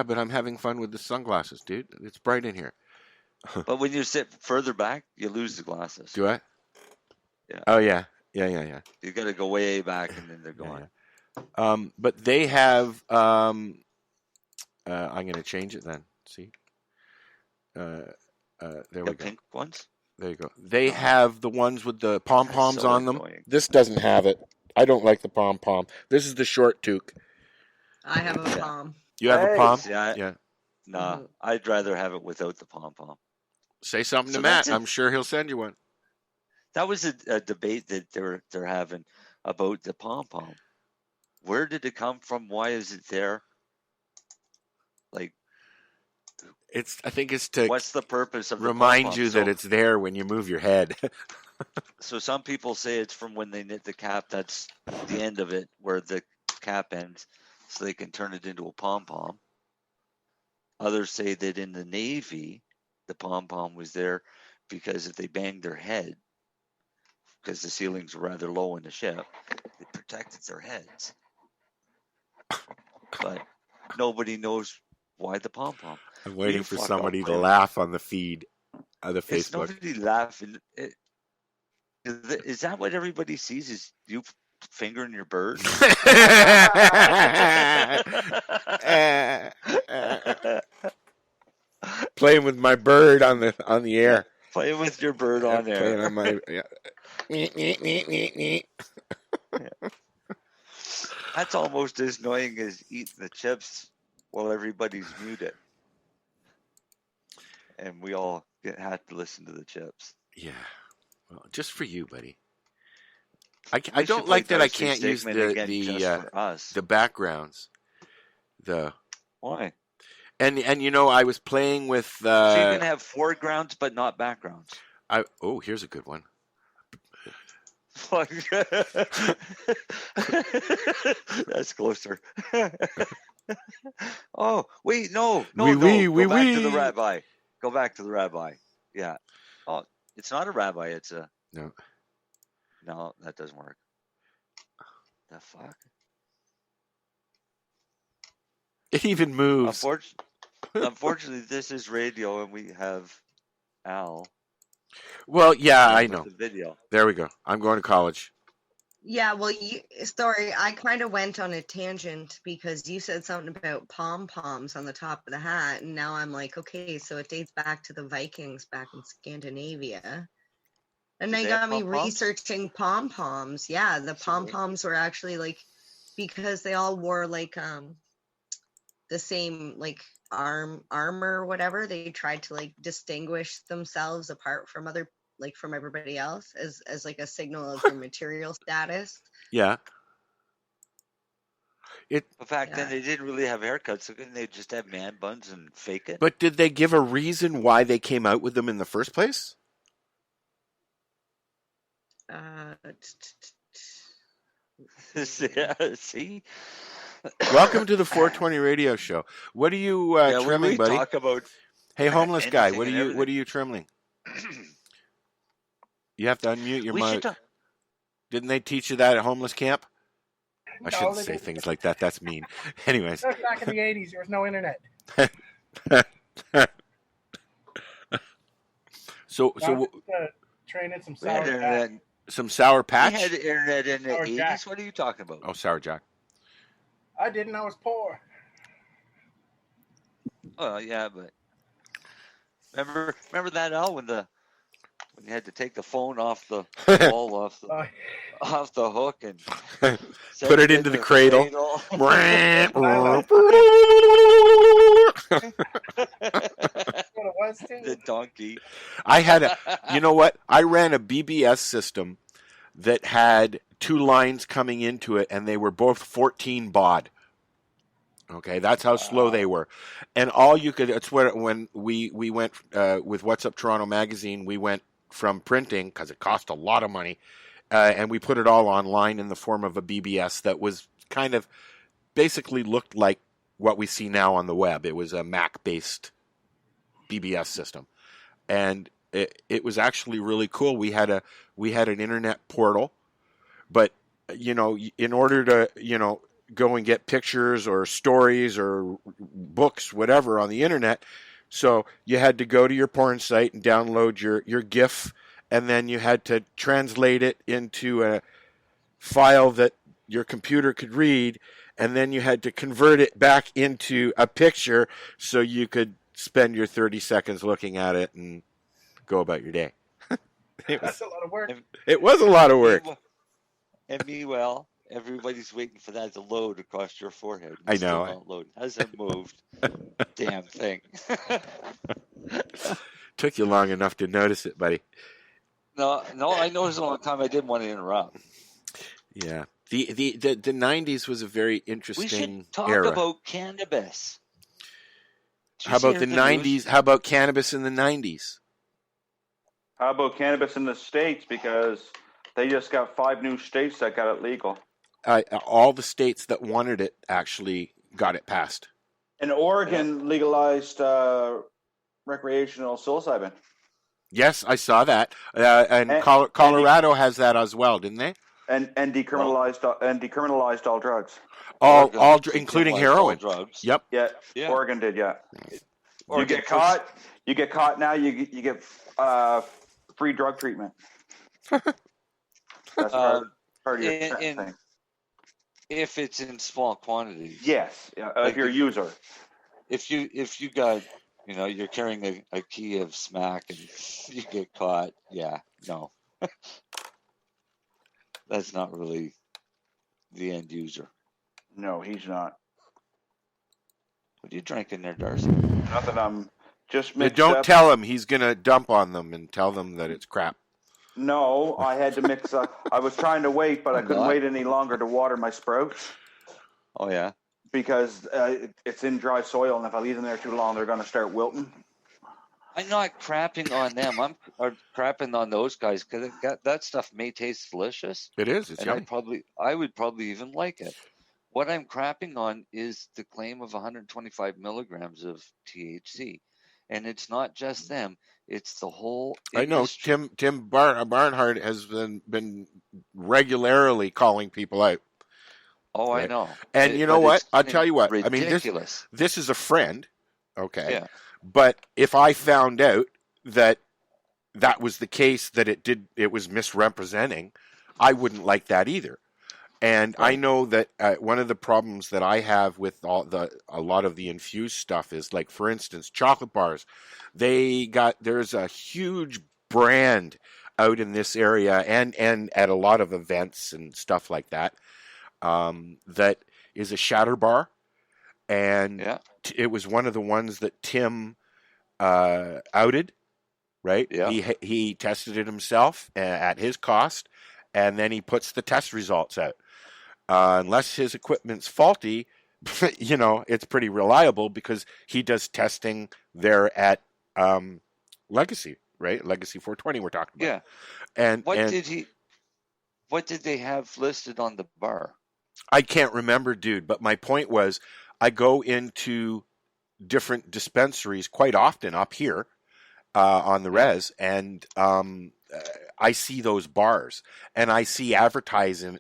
but I'm having fun with the sunglasses, dude. It's bright in here. But when you sit further back, you lose the glasses. Do I? Yeah. Oh yeah. You got to go way back, and then they're gone. Yeah. But they have. I'm going to change it then. See. There we go. Pink ones. There you go. They have the ones with the pom poms so on them. annoying. This doesn't have it. I don't like the pom pom. This is the short toque. I have a palm. You have a pom? Yeah. Nah, I'd rather have it without the pom pom. Say something to Matt. I'm sure he'll send you one. That was a debate that they're having about the pom pom. Where did it come from? Why is it there? Like, I think it's to. What's the purpose of remind the you that it's there when you move your head? So some people say it's from when they knit the cap. That's the end of it, where the cap ends, so they can turn it into a pom pom. Others say that in the Navy, the pom pom was there because if they banged their head, because the ceilings were rather low in the ship, it protected their heads. But nobody knows why the pom pom. I'm waiting for somebody to laugh on the feed of the Facebook. It's nobody laughing. Is that what everybody sees? Is you fingering your bird? Playing with my bird on the air. Playing with your bird on air. Playing on my That's almost as annoying as eating the chips while everybody's muted, and we all have to listen to the chips. Yeah, well, just for you, buddy. I don't like that I can't use the backgrounds. Why? And you know, I was playing with. So you can have foregrounds but not backgrounds. Here's a good one. That's closer. Oh wait, no. Go back to the rabbi. Go back to the rabbi. Yeah. Oh, it's not a rabbi. It's a no. No, that doesn't work. The fuck? It even moves. Unfortunately, this is radio, and we have Al. Well, yeah, I know. The video. There we go. I'm going to college. Yeah, well, sorry, I kind of went on a tangent because you said something about pom-poms on the top of the hat, and now I'm like, okay, so it dates back to the Vikings back in Scandinavia. And they got me researching pom-poms. Yeah, the pom-poms were actually like, because they all wore like the same like armor or whatever, they tried to like distinguish themselves apart from from everybody else as like a signal of their material status. Yeah. In fact, then they didn't really have haircuts, so couldn't they just have man buns and fake it? But did they give a reason why they came out with them in the first place? Yeah, see? Welcome to the 420 radio show. What are you trimming, buddy? Talk about hey, homeless guy, what are you trimming? You have to unmute your mic. Didn't they teach you that at homeless camp? I shouldn't say things like that. That's mean. Anyways. That was back in the 80s. There was no internet. So training some sour patch. Some sour patch? We had internet in the 80s. Jack. What are you talking about? Oh, Sour Jack. I didn't. I was poor. Oh yeah, but remember that Al when you had to take the phone off the wall off the off the hook and put it into the cradle. The donkey. I had you know what? I ran a BBS system that had 2 lines coming into it, and they were both 14 baud. Okay, that's how slow they were. And all you could, it's when we went with What's Up Toronto magazine, we went from printing, because it cost a lot of money, and we put it all online in the form of a BBS that was kind of basically looked like what we see now on the web. It was a Mac-based BBS system. And it was actually really cool. We had an internet portal, but, in order to, go and get pictures or stories or books, whatever, on the internet. So you had to go to your porn site and download your GIF, and then you had to translate it into a file that your computer could read, and then you had to convert it back into a picture so you could spend your 30 seconds looking at it and go about your day. That's a lot of work. It was a lot of work. And meanwhile, everybody's waiting for that to load across your forehead. I know. Not load. Hasn't moved. Damn thing. Took you long enough to notice it, buddy. No, I noticed a long time. I didn't want to interrupt. Yeah. The 90s was a very interesting era. We should talk about cannabis. How about the 90s? How about cannabis in the 90s? How about cannabis in the States? Because they just got 5 new states that got it legal. All the states that wanted it actually got it passed. And Oregon legalized recreational psilocybin. Yes, I saw that. And Colorado has that as well, didn't they? And decriminalized all drugs. All including heroin. Drugs. Yep. Yeah. Oregon did. Yeah. Oregon You get caught now. You get free drug treatment. That's part of your thing. If it's in small quantities. Yes, if you're a user. If you got, you're carrying a key of smack and you get caught, no. That's not really the end user. No, he's not. What are you drinking there, Darcy? Nothing. I'm just mixed Don't up. tell him. He's going to dump on them and tell them that it's crap. No, I had to mix up. I was trying to wait, but I couldn't wait any longer to water my sprouts. Oh, yeah? Because it's in dry soil, and if I leave them there too long, they're going to start wilting. I'm not crapping on them. I'm crapping on those guys because that stuff may taste delicious. It is. It's yummy. I would probably even like it. What I'm crapping on is the claim of 125 milligrams of THC. And it's not just them. It's the whole industry. I know Tim Barnhart has been regularly calling people out. Oh, right? I know. And you know what? I'll tell you what. Ridiculous. I mean, this is a friend, okay? Yeah. But if I found out that was the case, that it was misrepresenting, I wouldn't like that either. And right. I know that one of the problems that I have with a lot of the infused stuff is, like, for instance, chocolate bars. There's a huge brand out in this area and at a lot of events and stuff like that, that is a shatter bar. And it was one of the ones that Tim outed, right? Yeah. He tested it himself at his cost, and then he puts the test results out. Unless his equipment's faulty, it's pretty reliable because he does testing there at Legacy, right? Legacy 420 we're talking about. Yeah. And what did they have listed on the bar? I can't remember, dude, but my point was I go into different dispensaries quite often up here on the res, and I see those bars, and I see advertising,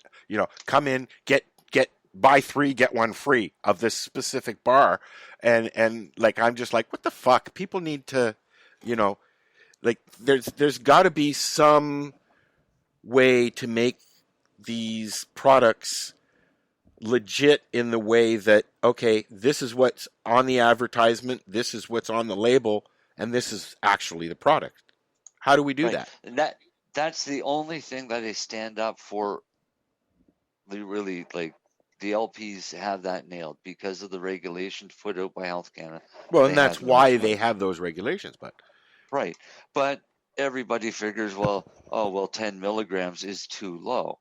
come in, get buy 3, get 1 free of this specific bar. And like, I'm just like, what the fuck? People need to, like, there's got to be some way to make these products legit in the way that, okay, this is what's on the advertisement, this is what's on the label, and this is actually the product. How do we do that? And that's the only thing that I stand up for. Really, like, the LPs have that nailed because of the regulations put out by Health Canada. Well, and that's why they have those regulations, but right. But everybody figures, well, 10 milligrams is too low.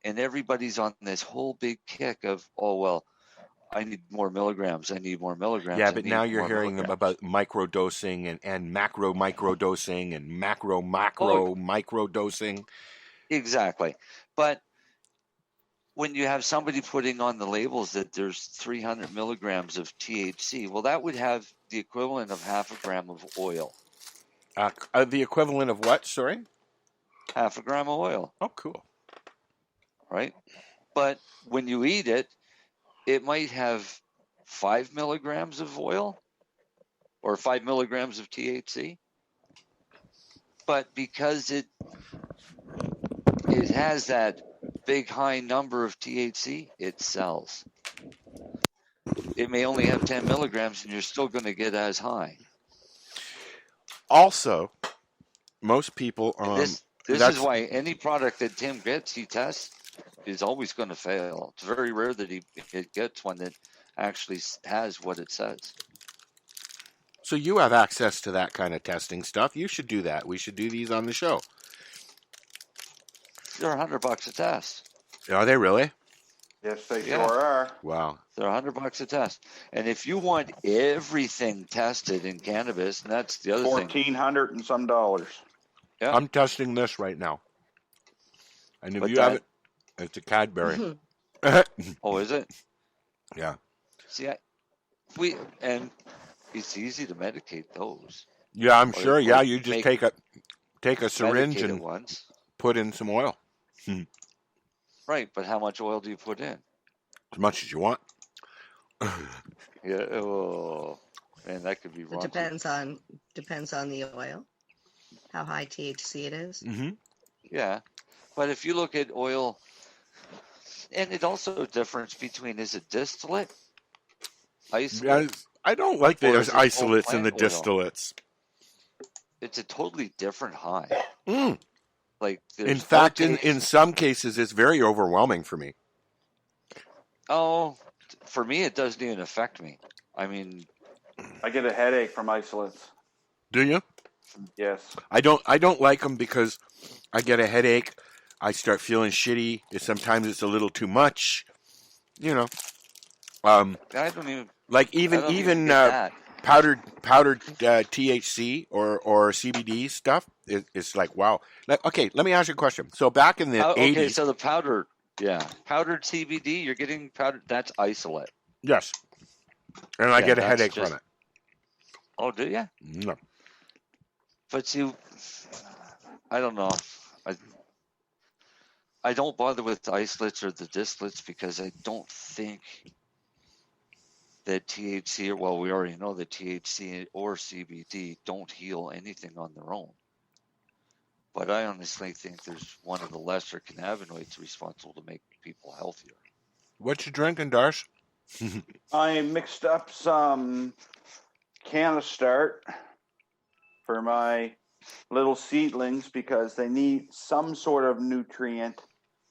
And everybody's on this whole big kick of, I need more milligrams. I need more milligrams. Yeah, but now you're hearing about microdosing and macro microdosing and macro microdosing. Exactly. But when you have somebody putting on the labels that there's 300 milligrams of THC, well, that would have the equivalent of half a gram of oil. The equivalent of what? Sorry? Half a gram of oil. Oh, cool. Right? But when you eat it, it might have 5 milligrams of oil or 5 milligrams of THC. But because it has that big high number of THC, it sells. It may only have 10 milligrams and you're still going to get as high. Also, most people this is why any product that Tim gets, he tests, is always going to fail. It's very rare that he gets one that actually has what it says. So you have access to that kind of testing stuff. You should do that. We should do these on the show. They're $100 a test. Are they really? Yes, they sure are. Wow. They're $100 a test. And if you want everything tested in cannabis, and that's the other thing. $1,400 and some dollars. Yeah. I'm testing this right now. And if you have it, it's a Cadbury. Oh, is it? Yeah. See, it's easy to medicate those. Yeah, I'm sure. Yeah, you just take a syringe and put in some oil. Right, but how much oil do you put in? As much as you want. Yeah. Oh, man, that could be wrong. It depends on the oil, how high THC it is. Mm-hmm. Yeah, but if you look at oil, and it also a difference between, is it distillate, isolate? Yeah, I don't like the isolates in the distillates. It's a totally different high. Mm. Like, in fact, in some cases, it's very overwhelming for me. Oh, for me, it doesn't even affect me. I mean, I get a headache from isolates. Do you? Yes. I don't like them because I get a headache. I start feeling shitty. Sometimes it's a little too much. You know. I don't even like even powdered THC or CBD stuff. It's like, wow. Okay, let me ask you a question. So back in the 80s. Okay, so the powdered CBD, you're getting powdered. That's isolate. Yes. And I get a headache from it. Oh, do you? No. But see, I don't know. I don't bother with the isolates or the distillates because I don't think that THC, well, we already know that THC or CBD don't heal anything on their own. But I honestly think there's one of the lesser cannabinoids responsible to make people healthier. What you drinking, Darsh? I mixed up some Cannastart for my little seedlings because they need some sort of nutrient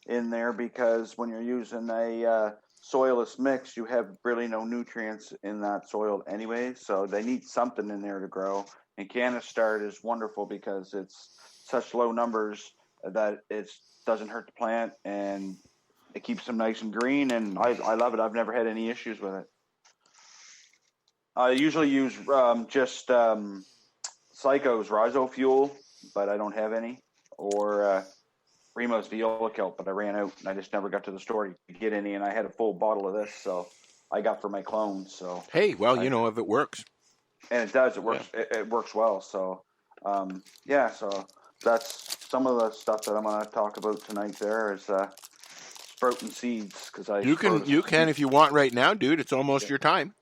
in there, because when you're using a soilless mix, you have really no nutrients in that soil anyway, so they need something in there to grow. And Cannastart is wonderful because it's such low numbers that it doesn't hurt the plant and it keeps them nice and green, and I love it. I've never had any issues with it. I usually use just Psycho's Rhizofuel, but I don't have any, or Remo's Viola Kelp, but I ran out and I just never got to the store to get any, and I had a full bottle of this, so I got for my clones. So hey, well, if it works, and it does, it works. Yeah. It works well. So so that's some of the stuff that I'm going to talk about tonight. There is sprouting seeds, because you can if you want right now, dude. It's almost your time.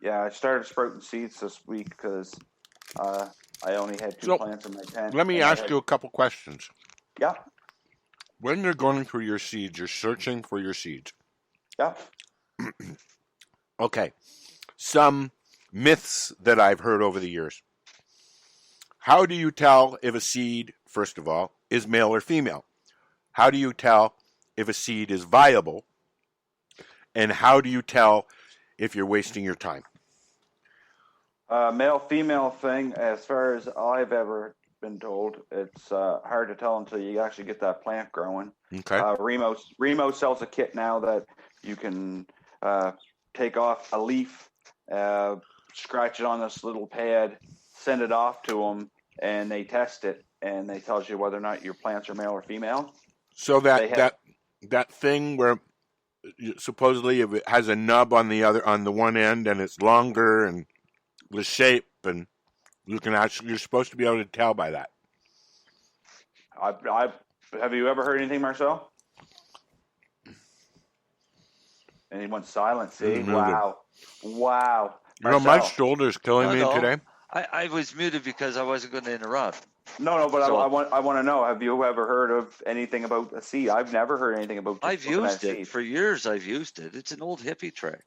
Yeah, I started sprouting seeds this week because I only had two plants in my tent. Let me ask you a couple questions. Yeah. When you're going through your seeds, you're searching for your seeds. Yeah. Okay. Some myths that I've heard over the years. How do you tell if a seed first of all, is male or female? How do you tell if a seed is viable? And how do you tell if you're wasting your time? Male-female thing, as far as I've ever been told, it's hard to tell until you actually get that plant growing. Okay. Remo sells a kit now that you can take off a leaf, scratch it on this little pad, send it off to them, and they test it, and they tells you whether or not your plants are male or female. So that thing where supposedly if it has a nub on the one end and it's longer and the shape, and you're supposed to be able to tell by that. Have you ever heard anything, Marcel? Anyone silent? See, wow. Marcel. My shoulder's killing me today. I was muted because I wasn't going to interrupt. No, but I want to know, have you ever heard of anything about a seed? I've never heard anything about. I've used it for years. I've used it. It's an old hippie trick.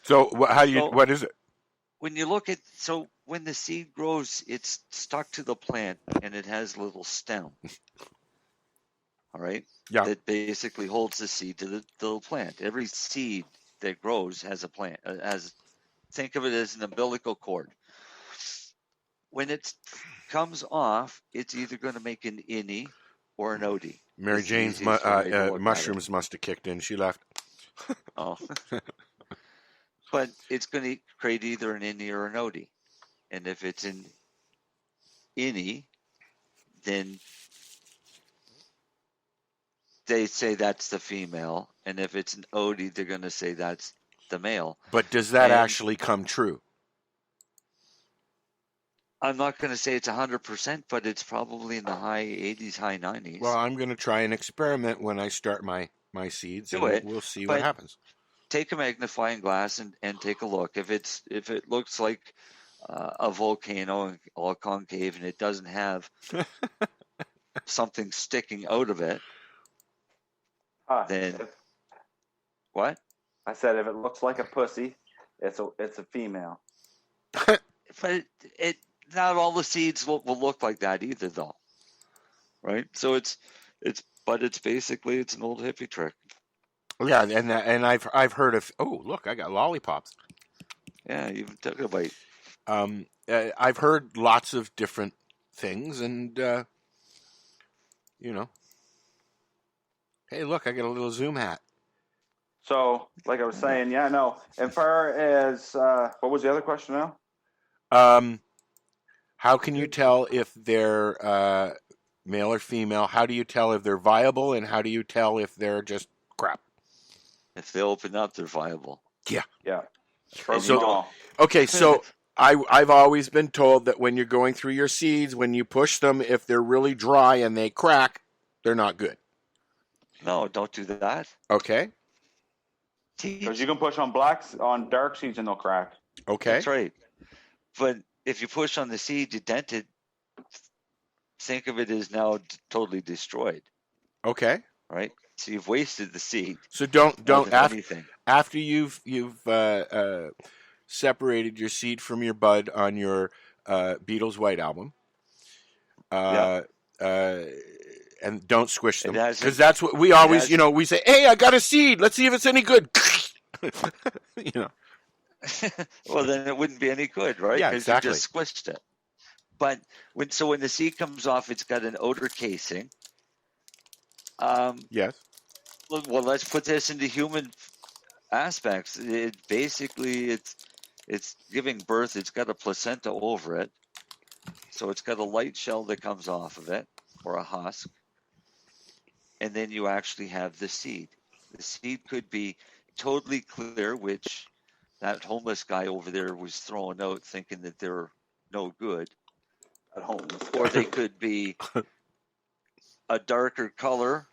So what is it? When you look at, when the seed grows, it's stuck to the plant and it has a little stem. All right? Yeah. That basically holds the seed to the little plant. Every seed that grows has a plant. Think of it as an umbilical cord. When it comes off, it's either going to make an innie or an OD. Mary Jane's mushrooms must have kicked in. She left. Oh. But it's going to create either an innie or an OD. And if it's an innie, then they say that's the female. And if it's an OD, they're going to say that's the male. But does that actually come true? I'm not going to say it's 100%, but it's probably in the high 80s, high 90s. Well, I'm going to try an experiment when I start my seeds. We'll see what happens. Take a magnifying glass and take a look. If it looks like a volcano all concave and it doesn't have something sticking out of it, then what? I said if it looks like a pussy, it's a female. But it not all the seeds will look like that either, though, right? So it's basically an old hippie trick. Yeah, and I've heard of. Oh, look, I got lollipops. Yeah, you even took a bite. I've heard lots of different things, and hey, look, I got a little Zoom hat. So, like I was saying, yeah, no. As far as what was the other question now? How can you tell if they're male or female? How do you tell if they're viable, and how do you tell if they're just crap? If they open up, they're viable. Yeah. So, okay, so I've always been told that when you're going through your seeds, when you push them, if they're really dry and they crack, they're not good. No, don't do that. Okay. Because you can push on dark seeds and they'll crack. Okay. That's right. But if you push on the seed, you dent it, think of it as now totally destroyed. Okay. Right? So you've wasted the seed. So don't after you've separated your seed from your bud on your Beatles White Album. And don't squish them, because that's what we always, we say, hey, I got a seed. Let's see if it's any good. Well, then it wouldn't be any good, right? Yeah, exactly. You just squished it. But when the seed comes off, it's got an outer casing. Yes. Well, let's put this into human aspects. It's giving birth. It's got a placenta over it, so it's got a light shell that comes off of it, or a husk. And then you actually have the seed. The seed could be totally clear, which that homeless guy over there was throwing out thinking that they're no good. Or they could be a darker color,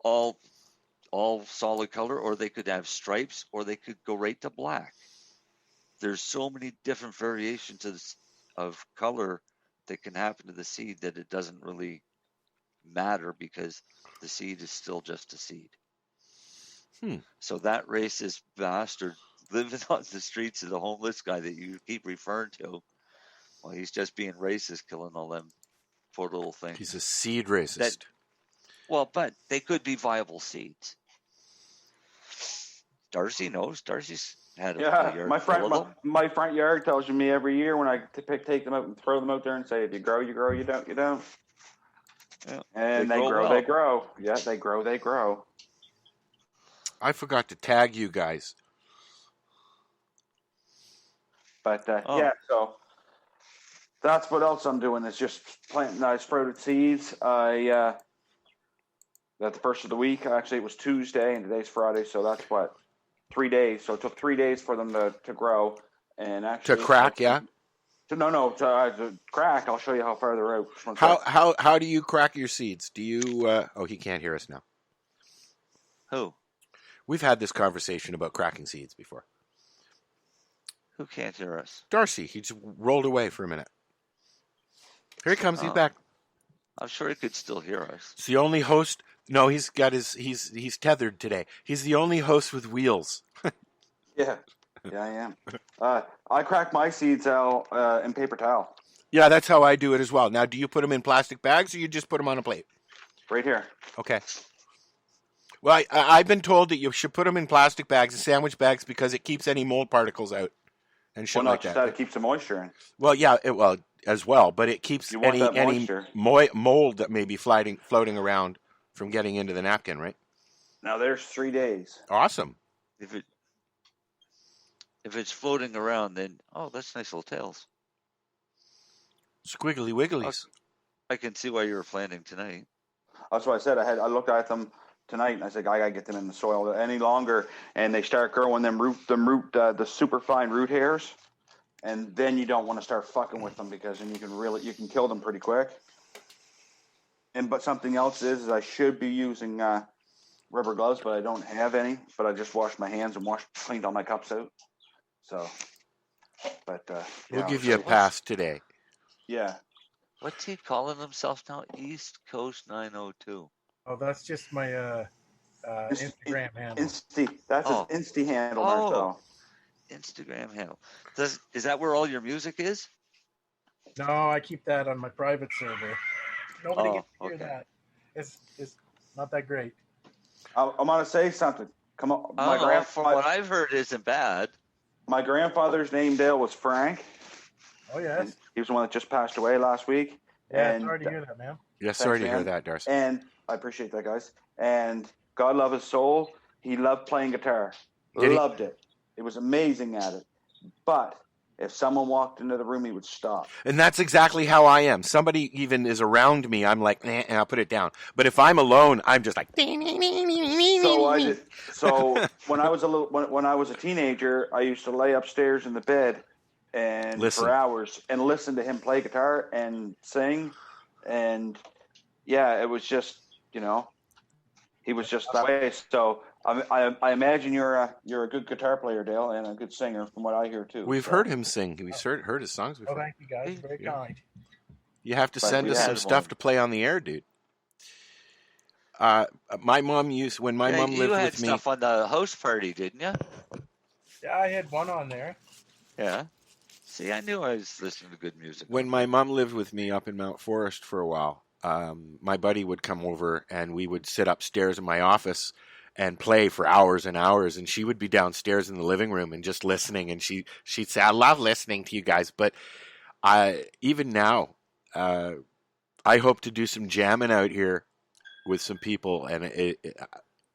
all solid color, or they could have stripes, or they could go right to black. There's so many different variations of color that can happen to the seed that it doesn't really matter, because the seed is still just a seed. So that racist bastard living on the streets of the homeless guy that you keep referring to, well, he's just being racist, killing all them for little things. He's a seed racist. But they could be viable seeds. Darcy knows. Darcy's had a yard my full of front them. my front yard tells me every year when I take them out and throw them out there and say, if you grow, you grow. You don't, you don't. Yeah. And they grow, well. they grow. Yeah, they grow, they grow. I forgot to tag you guys. But yeah, so that's what else I'm doing is just planting sprouted seeds. That's the first of the week. Actually, it was Tuesday and today's Friday, so that's 3 days. So it took 3 days for them to grow and actually To crack, yeah. To crack. I'll show you how far they're out. How do you crack your seeds? Do you? Oh, he can't hear us now. Who? We've had this conversation about cracking seeds before. Who can't hear us? Darcy. He just rolled away for a minute. Here he comes. He's back. I'm sure he could still hear us. It's the only host. No, he's got he's tethered today. He's the only host with wheels. Yeah, I am. I crack my seeds out in paper towel. Yeah, that's how I do it as well. Now, do you put them in plastic bags or you just put them on a plate? Right here. Okay. Well, I've been told that you should put them in plastic bags and sandwich bags because it keeps any mold particles out and shit like that. It keeps the moisture in. Well, yeah, as well, but it keeps any mold that may be floating around from getting into the napkin, right? Now there's 3 days. Awesome. If it's floating around, then that's nice little tails. Squiggly wigglies. I can see why you were planting tonight. That's what I said. I looked at them tonight and I said, I gotta get them in the soil any longer, and they start growing the super fine root hairs, and then you don't want to start fucking with them because then you can kill them pretty quick. But something else is I should be using rubber gloves, but I don't have any. But I just washed my hands and cleaned all my cups out. So, but we'll give you a pass today. Yeah. What's he calling himself now? East Coast 902. Oh, that's just my Instagram handle. That's his Insta handle. So. Instagram handle. Is that where all your music is? No, I keep that on my private server. Nobody gets to hear that. It's not that great. I'm gonna say something. Come on, from what I've heard, isn't bad. My grandfather's name, Dale, was Frank. Oh yes. He was the one that just passed away last week. Yeah, sorry to hear that, man. Yeah, sorry to hear that, Darcy. And I appreciate that, guys. And God love his soul. He loved playing guitar. Loved it. It was amazing at it. But if someone walked into the room, he would stop. And that's exactly how I am. Somebody even is around me, I'm like, and I'll put it down. But if I'm alone, I'm just like. So when I was a teenager, I used to lay upstairs in the bed and for hours and listen to him play guitar and sing, and it was just he was just that way. So I imagine you're a good guitar player, Dale, and a good singer from what I hear too. We've heard him sing. We've heard his songs before. Oh, thank you guys. Very kind. You have to send us some stuff to play on the air, dude. My mom when my mom lived with me. You had stuff on the house party, didn't you? Yeah, I had one on there. Yeah. See, I knew I was listening to good music. When my mom lived with me up in Mount Forest for a while, my buddy would come over and we would sit upstairs in my office and play for hours and hours, and she would be downstairs in the living room and just listening, and she'd say, I love listening to you guys. But even now, I hope to do some jamming out here with some people, and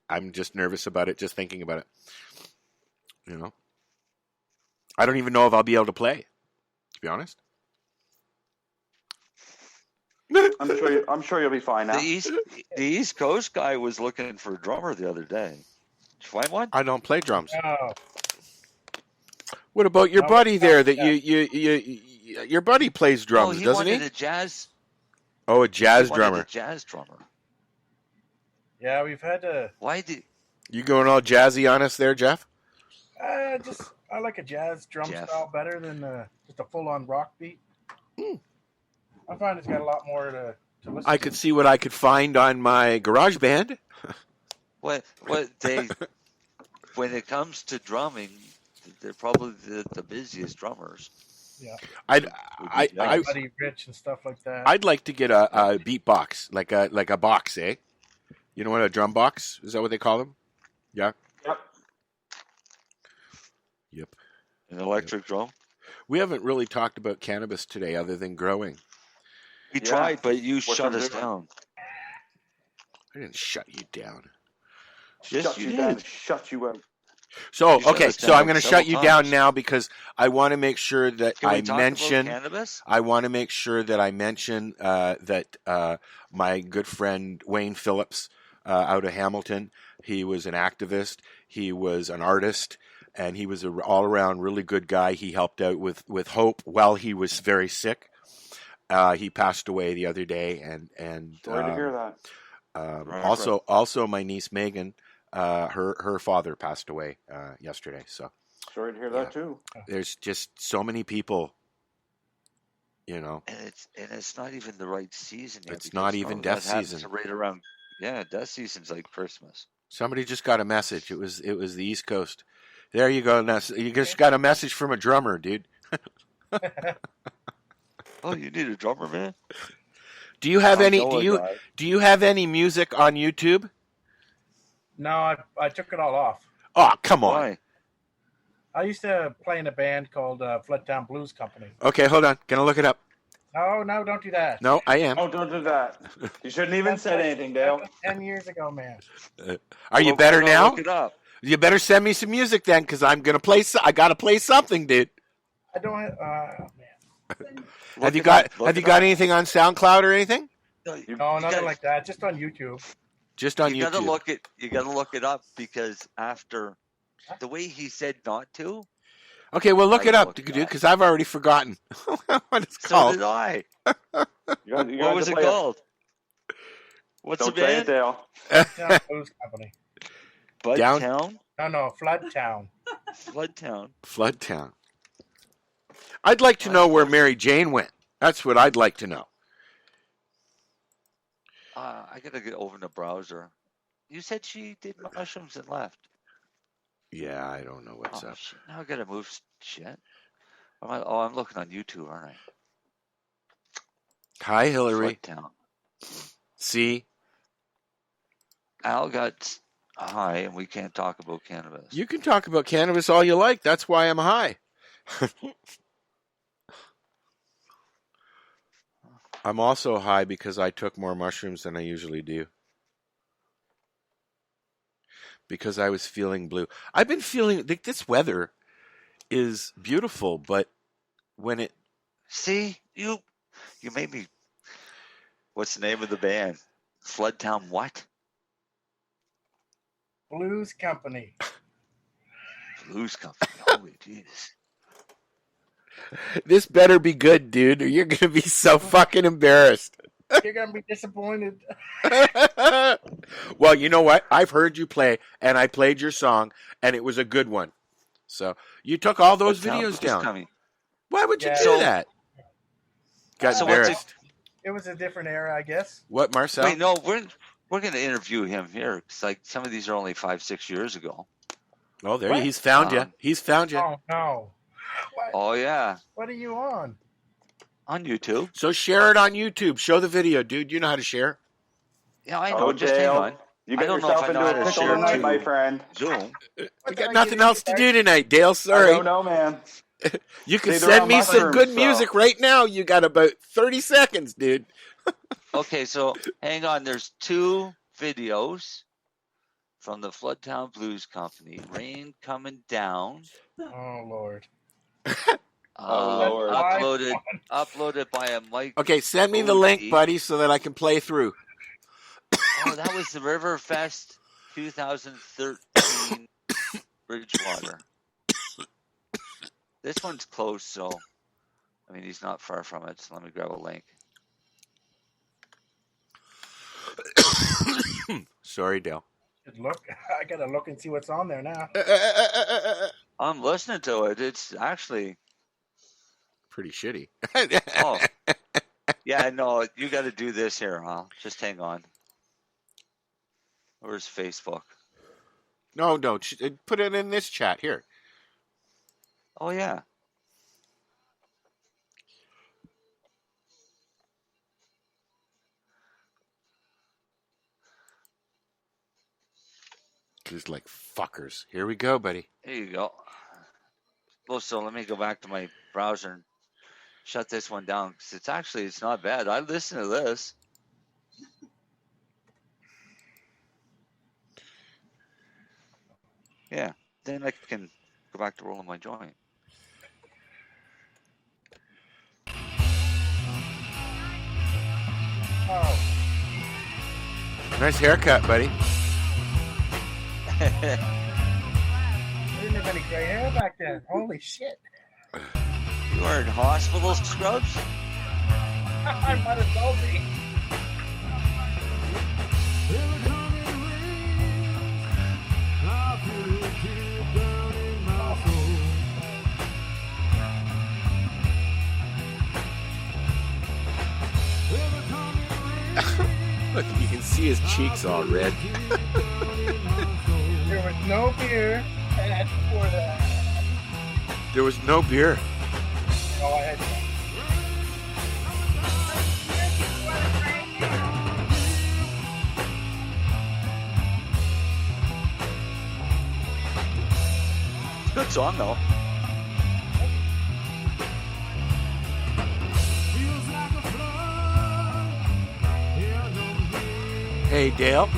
I'm just nervous about it, just thinking about it. I don't even know if I'll be able to play, to be honest. I'm sure you'll be fine now. The East Coast guy was looking for a drummer the other day. Did you find one? I don't play drums. No. What about your buddy there? That your buddy plays drums, doesn't he? A jazz. Oh, a jazz drummer. A jazz drummer. Yeah, we've had to. Why did you going all jazzy on us there, Jeff? I like a jazz drum style better than just a full-on rock beat. I find it's got a lot more to listen to. I could see what I could find on my garage band. When it comes to drumming, they're probably the busiest drummers. Yeah. Buddy Rich and stuff like that. I'd like to get a beatbox, like a box, eh? You know what a drum box? Is that what they call them? Yeah. Yep. An electric drum. We haven't really talked about cannabis today, other than growing. We tried, but you shut us down. I didn't shut you down. Yes, you did. Shut you out. So, You okay, shut us so I'm down going to several shut you times. down now because I want to make sure that Can we I talk mention. about cannabis? I want to make sure that I mention that my good friend Wayne Phillips out of Hamilton, he was an activist, he was an artist, and he was an all-around really good guy. He helped out with Hope while he was very sick. He passed away the other day, and Sorry to hear that. Also, my niece Megan, her father passed away yesterday. So sorry to hear that too. There's just so many people, you know. And it's not even the right season yet. It's not even death season. Right around, death season's like Christmas. Somebody just got a message. It was the East Coast. There you go. You just got a message from a drummer, dude. Oh, you need a drummer, man. Do you have any? Do you have any music on YouTube? No, I took it all off. Oh, come on. Why? I used to play in a band called Floodtown Blues Company. Okay, hold on. Gonna look it up. Oh, no, don't do that. No, I am. Oh, don't do that. You shouldn't even said anything, Dale. 10 years ago, man. Are you better now? Look it up. You better send me some music then, because I'm gonna play. I gotta play something, dude. I don't have. Man. Have you got anything on SoundCloud or anything? No, nothing like that. Just on YouTube. Just on You YouTube. You gotta look it up because after the way he said not to. Okay, well, look it up, dude, because I've already forgotten what it's called. So did I. You What was it called? What's Don't the say band? it, Dale. Floodtown Blues Company. Budtown? No, Floodtown. Floodtown. Floodtown. I'd like to know where Mary Jane went. That's what I'd like to know. I gotta get over the browser. You said she did mushrooms and left. Yeah, I don't know what's up. Shit. Now I gotta move shit. I'm looking on YouTube, aren't I? Hi, Hillary. Floodtown. See? Al got high, and we can't talk about cannabis. You can talk about cannabis all you like. That's why I'm high. I'm also high because I took more mushrooms than I usually do. Because I was feeling blue. I've been feeling this weather is beautiful, but when it See, you made me. What's the name of the band? Floodtown what? Blues Company. Blues Company. Holy Jesus. this better be good, dude, or you're gonna be so fucking embarrassed. You're going to be disappointed. Well, you know what? I've heard you play, and I played your song, and it was a good one. So you took all those videos down. Why would you do that? Got embarrassed. It was a different era, I guess. What, Marcel? Wait, no, we're going to interview him here. It's like some of these are only 5-6 years ago. Oh, there he's found you. He's found you. Oh, no. What? Oh, yeah. What are you on? On YouTube. So share it on YouTube. Show the video, dude. You know how to share. Yeah, I know. Just hang on. You got yourself into a pickle tonight, my friend. Zoom. You got nothing else to do tonight, Dale. Sorry. I don't know, man. You can send me some good music right now. You got about 30 seconds, dude. Okay, so hang on. There's 2 videos from the Floodtown Blues Company. Rain Coming Down. Oh, Lord. Lord. Uploaded by a Mike. Okay, send me the link, buddy, so that I can play through. Oh, that was the Riverfest 2013 Bridgewater. This one's close, so I mean he's not far from it. So let me grab a link. Sorry, Dale. Look, I gotta look and see what's on there now. I'm listening to it. It's actually pretty shitty. Oh, yeah, no, you got to do this here, huh? Just hang on. Where's Facebook? No, put it in this chat here. Oh yeah. Just like fuckers. Here we go, buddy. There you go. Well, so let me go back to my browser and shut this one down because it's not bad. I listen to this. Yeah, then I can go back to rolling my joint. Oh. Nice haircut, buddy. I didn't have any gray hair back then. Holy shit. You are in hospital scrubs? I might as well be. Look, you can see his cheeks all red. There was no beer and for that. There was no beer. Oh, I had Good song, though. Hey, Dale,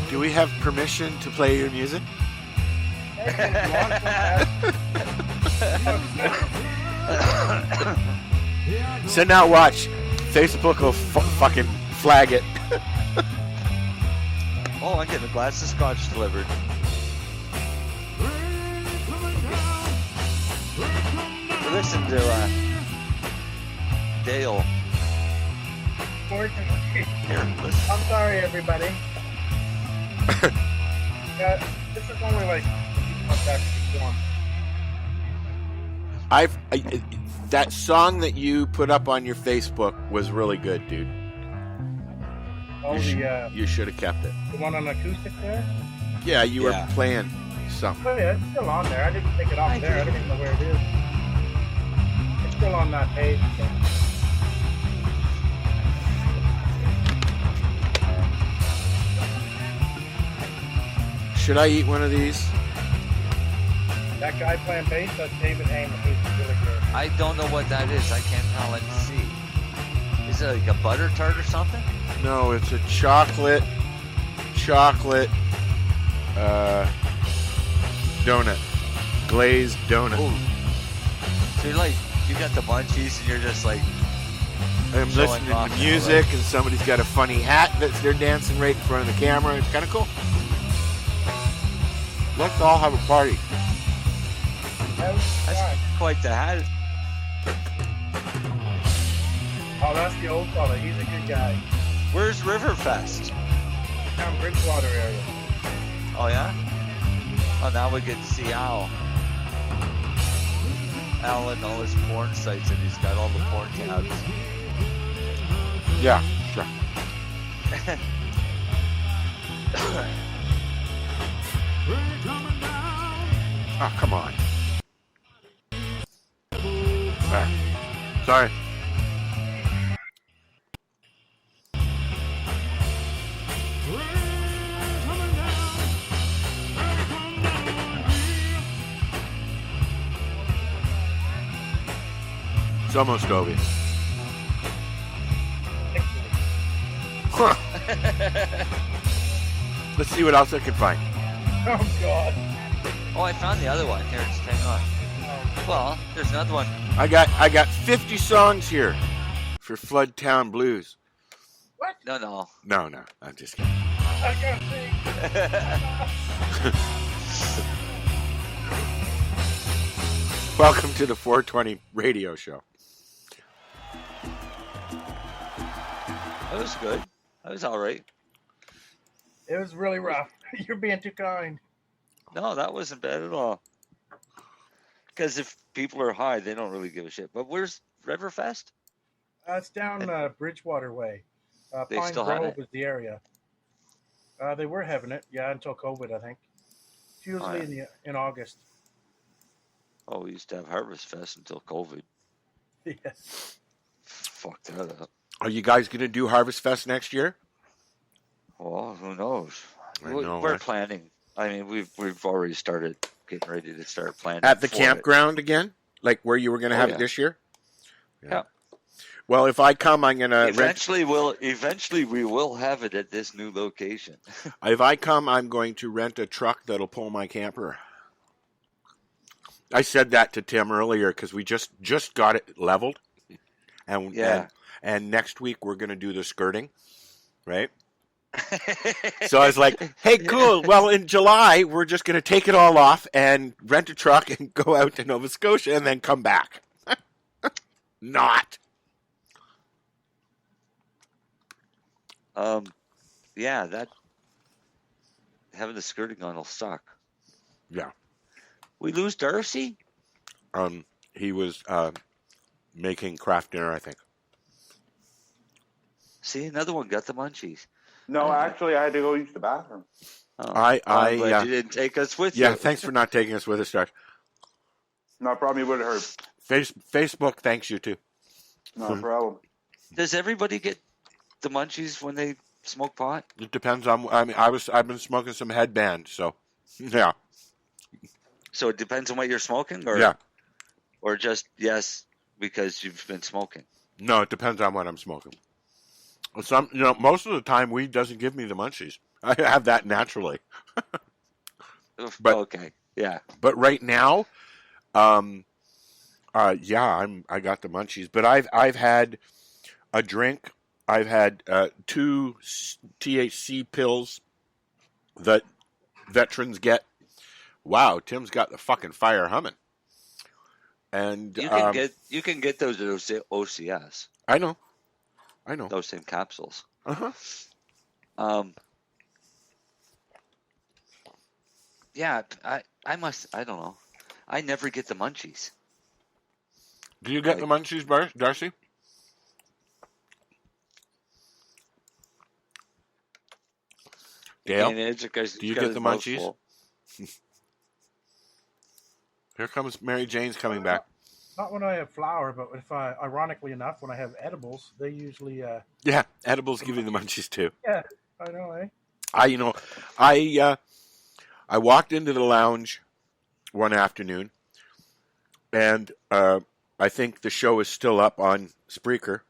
do we have permission to play your music? So now watch. Facebook will fucking flag it. Oh, I'm getting a glass of scotch delivered. Listen to Dale. Here, listen. I'm sorry, everybody. This is only like that song that you put up on your Facebook was really good, dude. Oh, you should have kept it. The one on acoustic there? Yeah, you were playing something. Oh yeah, it's still on there. I didn't take it off there. I don't even know where it is. It's still on that page. So. Should I eat one of these? That guy playing bass, that's David Hamer. He's really good. I don't know what that is. I can't tell. Let's see. Is it like a butter tart or something? No, it's a chocolate donut. Glazed donut. Ooh. So you're like, you got the munchies and you're just like I'm listening to music and somebody's got a funny hat that they're dancing right in front of the camera. It's kind of cool. Let's all have a party. That's quite the hat. Oh, that's the old fella. He's a good guy. Where's Riverfest? Down Bridgewater area. Oh, yeah? Oh, now we get to see Al. Al and all his porn sites, and he's got all the porn tabs. Yeah, sure. Oh, come on. Sorry. It's almost over. Huh. Let's see what else I can find. Oh, God. Oh, I found the other one. Here, just hang on. Well, there's another one. I got 50 songs here for Flood Town Blues. What? No. No, I'm just kidding. I can't sing. Welcome to the 420 radio show. That was good. That was all right. It was really rough. You're being too kind. No, that wasn't bad at all. Because if people are high, they don't really give a shit. But where's Riverfest? It's down Bridgewater way. They Pine still have Grove it? is the area. They were having it, until COVID, I think. It's usually in August. Oh, we used to have Harvest Fest until COVID. Yes. Fuck that up. Are you guys going to do Harvest Fest next year? Well, who knows? I know, We're right? planning. I mean, we've already started getting ready to start planning At the for campground again? Like where you were going to have it this year? Yeah. Well, if I come, I'm going to Eventually we will have it at this new location. If I come, I'm going to rent a truck that'll pull my camper. I said that to Tim earlier because we just got it leveled, and next week we're going to do the skirting, right? So I was like, "Hey, cool. Well, in July we're just going to take it all off and rent a truck and go out to Nova Scotia and then come back." Not. Yeah, that having the skirting on will suck. Yeah. We lose Darcy? He was making craft dinner, I think. See, another one got the munchies. No, actually, I had to go use the bathroom. Oh, I'm glad you didn't take us with you. Yeah, thanks for not taking us with us, Josh. No problem. You would have heard. Facebook thanks you too. No problem. Does everybody get the munchies when they smoke pot? It depends on. I mean, I've been smoking some headband, so yeah. So it depends on what you're smoking, or just yes because you've been smoking. No, it depends on what I'm smoking. Most of the time, weed doesn't give me the munchies. I have that naturally. But okay, yeah. But right now, I got the munchies. But I've had a drink. I've had 2 THC pills that veterans get. Wow, Tim's got the fucking fire humming. And you can get those at OCS. I know. Those same capsules. Yeah, I don't know. I never get the munchies. Do you get the munchies, Darcy? Gail, do you get the munchies? Here comes Mary Jane's coming back. Not when I have flour, but if ironically enough, when I have edibles, they usually. Yeah, edibles give you the munchies too. Yeah, I know, eh? I walked into the lounge one afternoon, and I think the show is still up on Spreaker,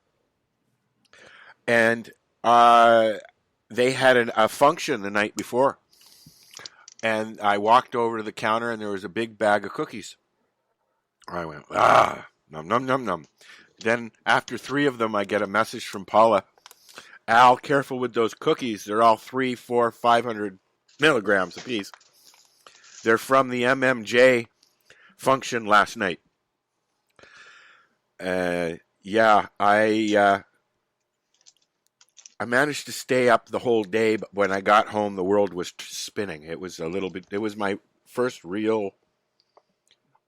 and they had a function the night before, and I walked over to the counter, and there was a big bag of cookies. I went, num, num, num, num. Then after 3 of them, I get a message from Paula. Al, careful with those cookies. They're all 300, 400, 500 milligrams apiece. They're from the MMJ function last night. I managed to stay up the whole day, but when I got home, the world was spinning. It was my first real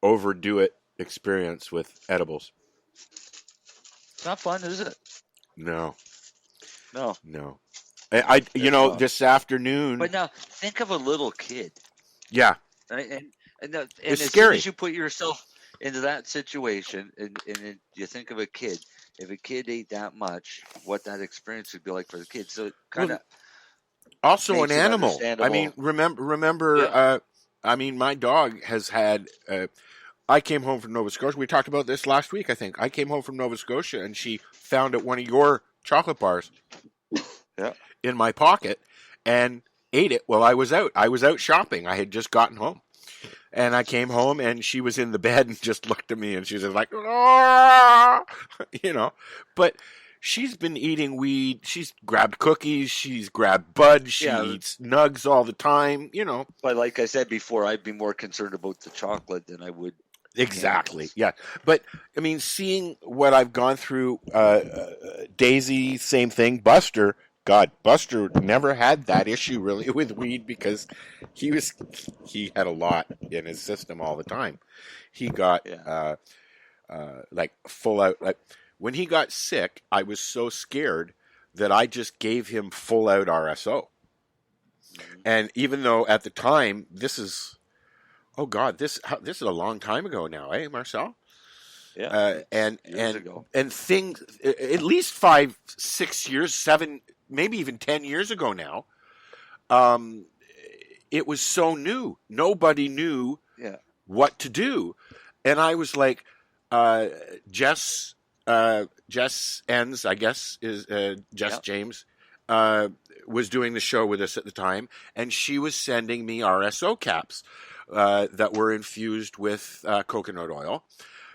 overdo it experience with edibles. It's not fun, is it? No. This afternoon. But now think of a little kid. Yeah. Right? And it's as scary. soon as you put yourself into that situation, and you think of a kid, if a kid ate that much, what that experience would be like for the kid. So it kind of also an animal. I mean, remember. My dog has had. I came home from Nova Scotia. We talked about this last week, I think. I came home from Nova Scotia, and she found one of your chocolate bars in my pocket and ate it while I was out. I was out shopping. I had just gotten home. And I came home, and she was in the bed and just looked at me, and she was like, But she's been eating weed. She's grabbed cookies. She's grabbed buds. She eats nugs all the time, But like I said before, I'd be more concerned about the chocolate than I would. Exactly. Yeah. But I mean, seeing what I've gone through, Daisy, same thing. Buster never had that issue really with weed because he had a lot in his system all the time. He got full out. When he got sick, I was so scared that I just gave him full out RSO. Mm-hmm. And even though at the time this is a long time ago now, eh, Marcel? Yeah. And things at least 5, 6 years, 7, maybe even 10 years ago now. it was so new. Nobody knew what to do. And I was like, Jess Enns, I guess, is Jess James, was doing the show with us at the time, and she was sending me RSO caps that were infused with coconut oil.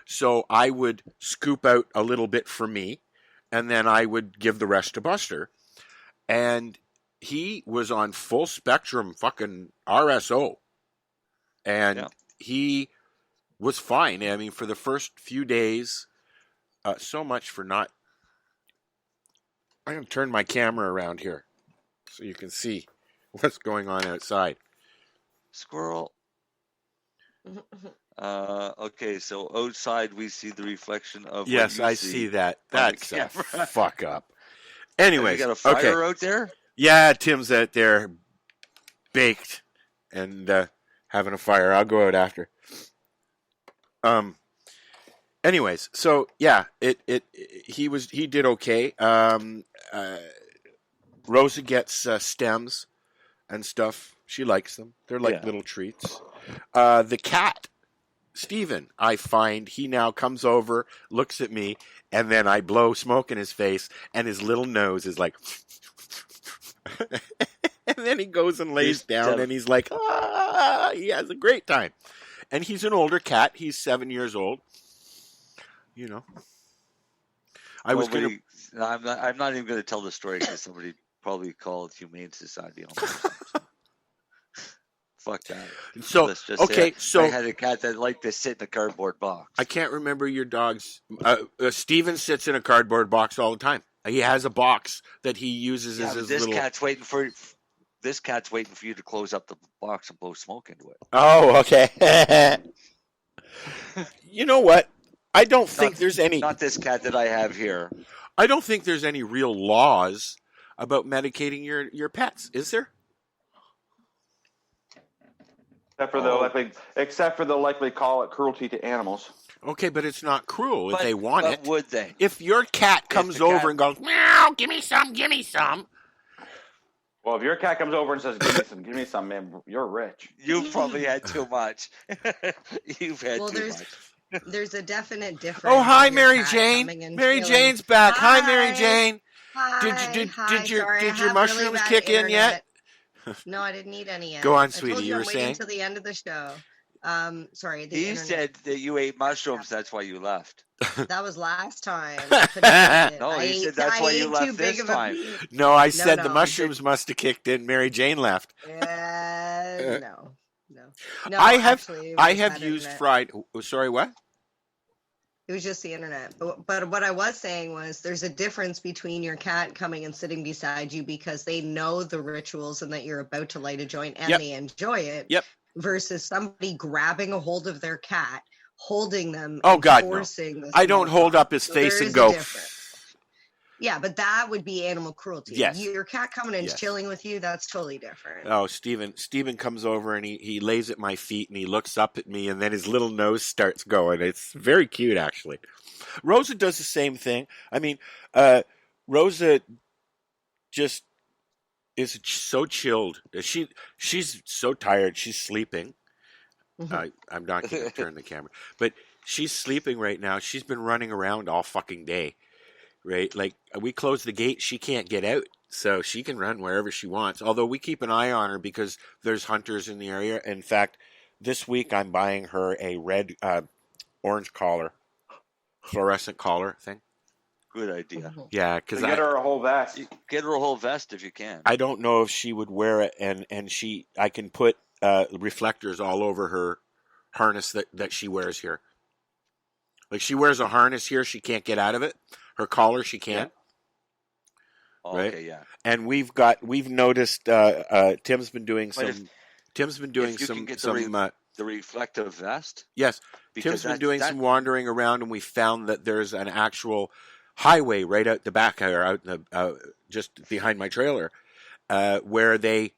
So I would scoop out a little bit for me, and then I would give the rest to Buster. And he was on full spectrum fucking RSO. And he was fine. I mean, for the first few days, so much for not... I'm going to turn my camera around here so you can see what's going on outside. Squirrel. Okay, so outside we see the reflection of yes, what you I see that. That's a fuck up. Anyways, you got a fire out there? Yeah, Tim's out there baked and having a fire. I'll go out after. Anyways, so yeah, he did okay. Rosa gets stems and stuff. She likes them. They're like little treats. The cat, Steven, I find he now comes over, looks at me, and then I blow smoke in his face, and his little nose is like... and then he goes and lays down, and he's like, he has a great time. And he's an older cat. He's 7 years old. You know. I'm not even going to tell the story because somebody probably called Humane Society on me. Fuck that. So, let's just say I had a cat that liked to sit in a cardboard box. I can't remember your dog's... Steven sits in a cardboard box all the time. He has a box that he uses as his little... This cat's waiting for you to close up the box and blow smoke into it. Oh, okay. You know what? I don't think there's any... Not this cat that I have here. I don't think there's any real laws about medicating your pets, is there? Except for they'll likely call it cruelty to animals. Okay, but it's not cruel if they want it. Would they? If your cat comes over and goes, meow, give me some, give me some. Well, if your cat comes over and says, give me some, man, you're rich. You've probably had too much. You've had too much. There's a definite difference. Oh, hi, Mary Jane. Mary Jane's back. Hi, Mary Jane. Hi. Did your mushrooms kick in yet? No, I didn't eat any yet. Go on, sweetie. You were saying? saying? Until the end of the show. Sorry. He said that you ate mushrooms. That's why you left. That was last time. No, he said that's why you left this time. No, I said the mushrooms must have kicked in. Mary Jane left. No. I have used fried. Sorry, what? It was just the internet. But what I was saying was there's a difference between your cat coming and sitting beside you because they know the rituals and that you're about to light a joint and they enjoy it. Yep. Versus somebody grabbing a hold of their cat, holding them. Oh, God, no. I don't hold up his face and go. Yeah, but that would be animal cruelty. Yes. Your cat coming and chilling with you, that's totally different. Oh, Steven comes over and he lays at my feet and he looks up at me and then his little nose starts going. It's very cute, actually. Rosa does the same thing. I mean, Rosa just is so chilled. She's so tired. She's sleeping. I'm not going to turn the camera. But she's sleeping right now. She's been running around all fucking day. Right? Like, we close the gate, she can't get out, so she can run wherever she wants. Although we keep an eye on her because there's hunters in the area. In fact, this week I'm buying her a red, orange collar, fluorescent collar thing. Good idea. Yeah, because get her a whole vest. Get her a whole vest if you can. I don't know if she would wear it, and I can put reflectors all over her harness that she wears here. Like, she wears a harness here, she can't get out of it. Her collar, she can. Yeah. Right? Okay, yeah. And we've noticed Tim's been doing some. Tim's been doing some. The reflective vest. Yes, because Tim's been doing some wandering around, and we found that there's an actual highway right out the back, or out in the just behind my trailer, where they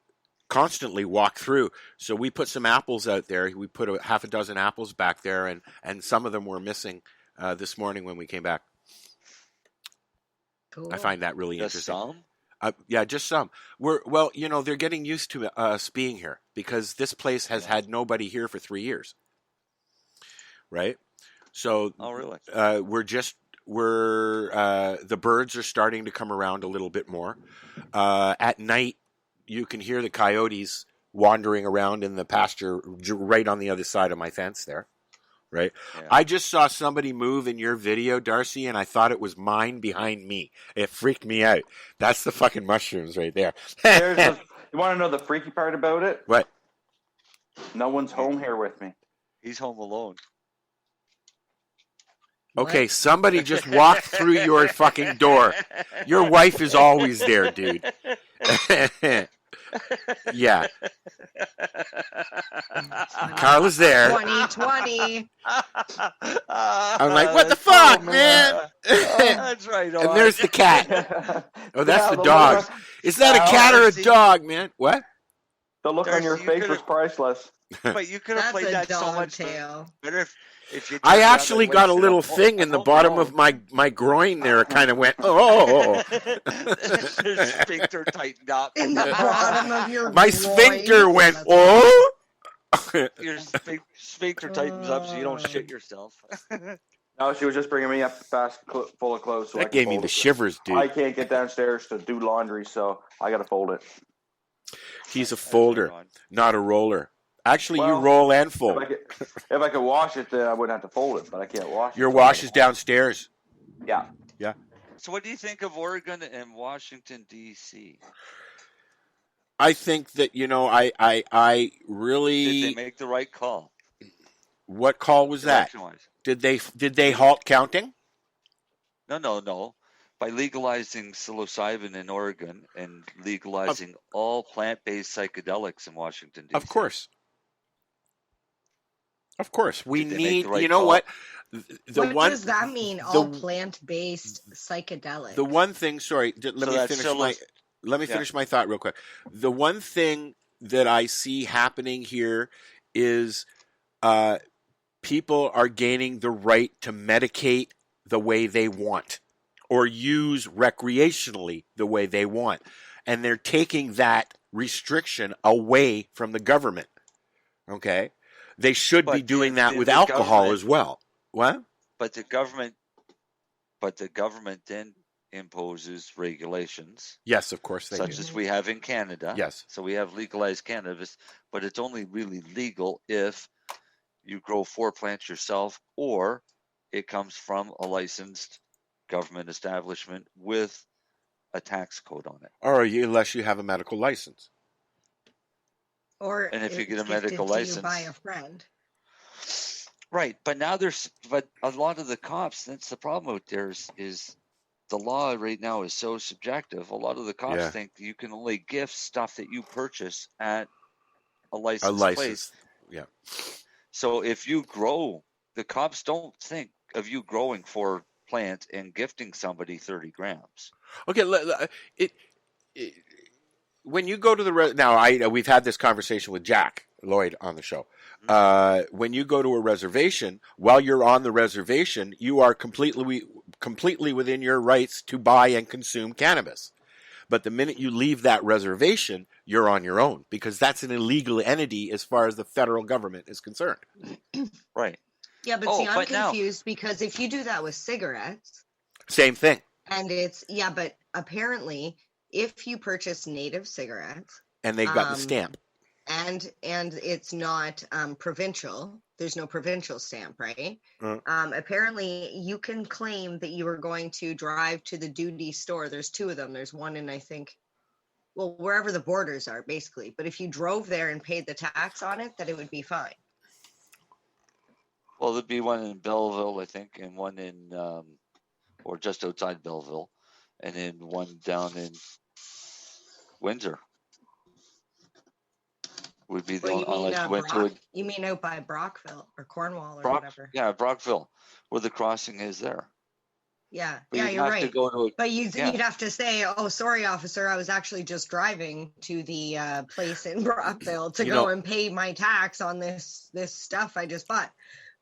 constantly walk through. So we put some apples out there. We put half a dozen apples back there, and some of them were missing this morning when we came back. Cool. I find that really interesting. Some? Yeah, just some. Well, they're getting used to us being here because this place has had nobody here for 3 years, right? So, Oh, really? the birds are starting to come around a little bit more. At night, you can hear the coyotes wandering around in the pasture right on the other side of my fence there. Right. Yeah. I just saw somebody move in your video, Darcy, and I thought it was mine behind me. It freaked me out. That's the fucking mushrooms right there. You want to know the freaky part about it? What? No one's home here with me. He's home alone. Okay, somebody just walked through your fucking door. Your wife is always there, dude. Yeah. Carla's there. 2020. I'm like, what the fuck, man? That's right. And there's the cat. Oh, that's the dog. Is that a cat or a dog, man? What? The look on your face was priceless. But you could have played that so much better if you. I actually got a little thing in the bottom of my groin there. It kind of went, oh. Your sphincter tightened up. In the bottom of your My sphincter went, oh. Your sphincter tightens up so you don't shit yourself. No, she was just bringing me up full of clothes. So that gave me the shivers, dude. I can't get downstairs to do laundry, so I got to fold it. He's a folder, not a roller. Actually, you roll and fold. If I could wash it, then I wouldn't have to fold it, but I can't wash it. Your wash is downstairs. Yeah. Yeah. So what do you think of Oregon and Washington, D.C.? I think that, I really... Did they make the right call? What call was that? Did they halt counting? No. By legalizing psilocybin in Oregon and legalizing all plant-based psychedelics in Washington, D.C. Of course. We need, right you know call? What? What does that mean, all plant-based psychedelics? The one thing, sorry, let me finish my thought real quick. The one thing that I see happening here is people are gaining the right to medicate the way they want or use recreationally the way they want. And they're taking that restriction away from the government. Okay? They should be doing that with alcohol as well. What? But the government then imposes regulations. Yes, of course they do. Such as we have in Canada. Yes. So we have legalized cannabis, but it's only really legal if you grow 4 plants yourself or it comes from a licensed government establishment with a tax code on it. Or unless you have a medical license. And if you get a medical license by a friend. Right, but a lot of the cops, that's the problem out there is the law right now is so subjective. A lot of the cops think you can only gift stuff that you purchase at a licensed place. Yeah. So if you grow, the cops don't think of you growing 4 plants and gifting somebody 30 grams. Okay, when you go to the we've had this conversation with Jack Lloyd on the show. When you go to a reservation, while you're on the reservation, you are completely within your rights to buy and consume cannabis. But the minute you leave that reservation, you're on your own because that's an illegal entity as far as the federal government is concerned. Right. Yeah, but I'm confused because if you do that with cigarettes, same thing. And but apparently if you purchase native cigarettes and they got the stamp and it's not provincial, there's no provincial stamp, right? Apparently you can claim that you were going to drive to the duty store. There's 2 of them. There's one in, I think, wherever the borders are, basically. But if you drove there and paid the tax on it, that it would be fine. Well, there'd be one in Belleville, I think, and one in, or just outside Belleville, and then one down in Windsor. Would be the only. You mean out by Brockville or Cornwall or whatever? Yeah, Brockville, where the crossing is there. Yeah, but you're right. But you'd have to say, "Oh, sorry, officer, I was actually just driving to the place in Brockville to go and pay my tax on this stuff I just bought."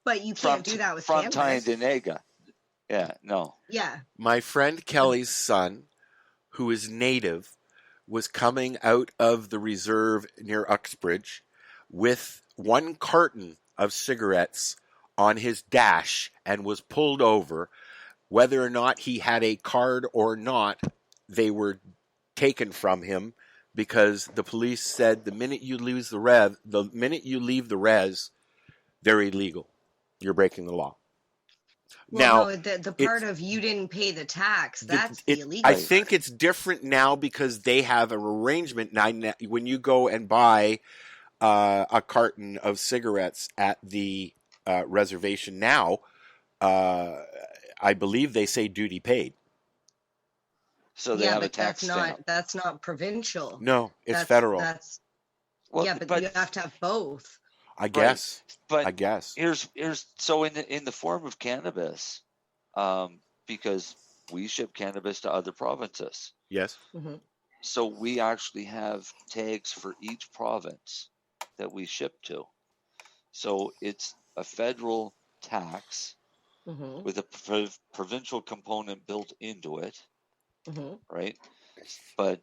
But you can't do that with cannabis. From Tyendinaga. Yeah, no. Yeah. My friend Kelly's son who is native, was coming out of the reserve near Uxbridge with 1 carton of cigarettes on his dash and was pulled over. Whether or not he had a card or not, they were taken from him because the police said the minute you leave the res, they're illegal. You're breaking the law. Well, Now, no, the part of you didn't pay the tax, that's the illegal I part. think it's different now because they have an arrangement. Now, when you go and buy a carton of cigarettes at the reservation now, I believe they say duty paid. So they have a but tax stamp. that's not provincial. No, it's federal. Well, but you have to have both. I guess. But I guess. Here's so in the form of cannabis, because we ship cannabis to other provinces. Yes. Mm-hmm. So we actually have tags for each province that we ship to. So it's a federal tax with a provincial component built into it, right? But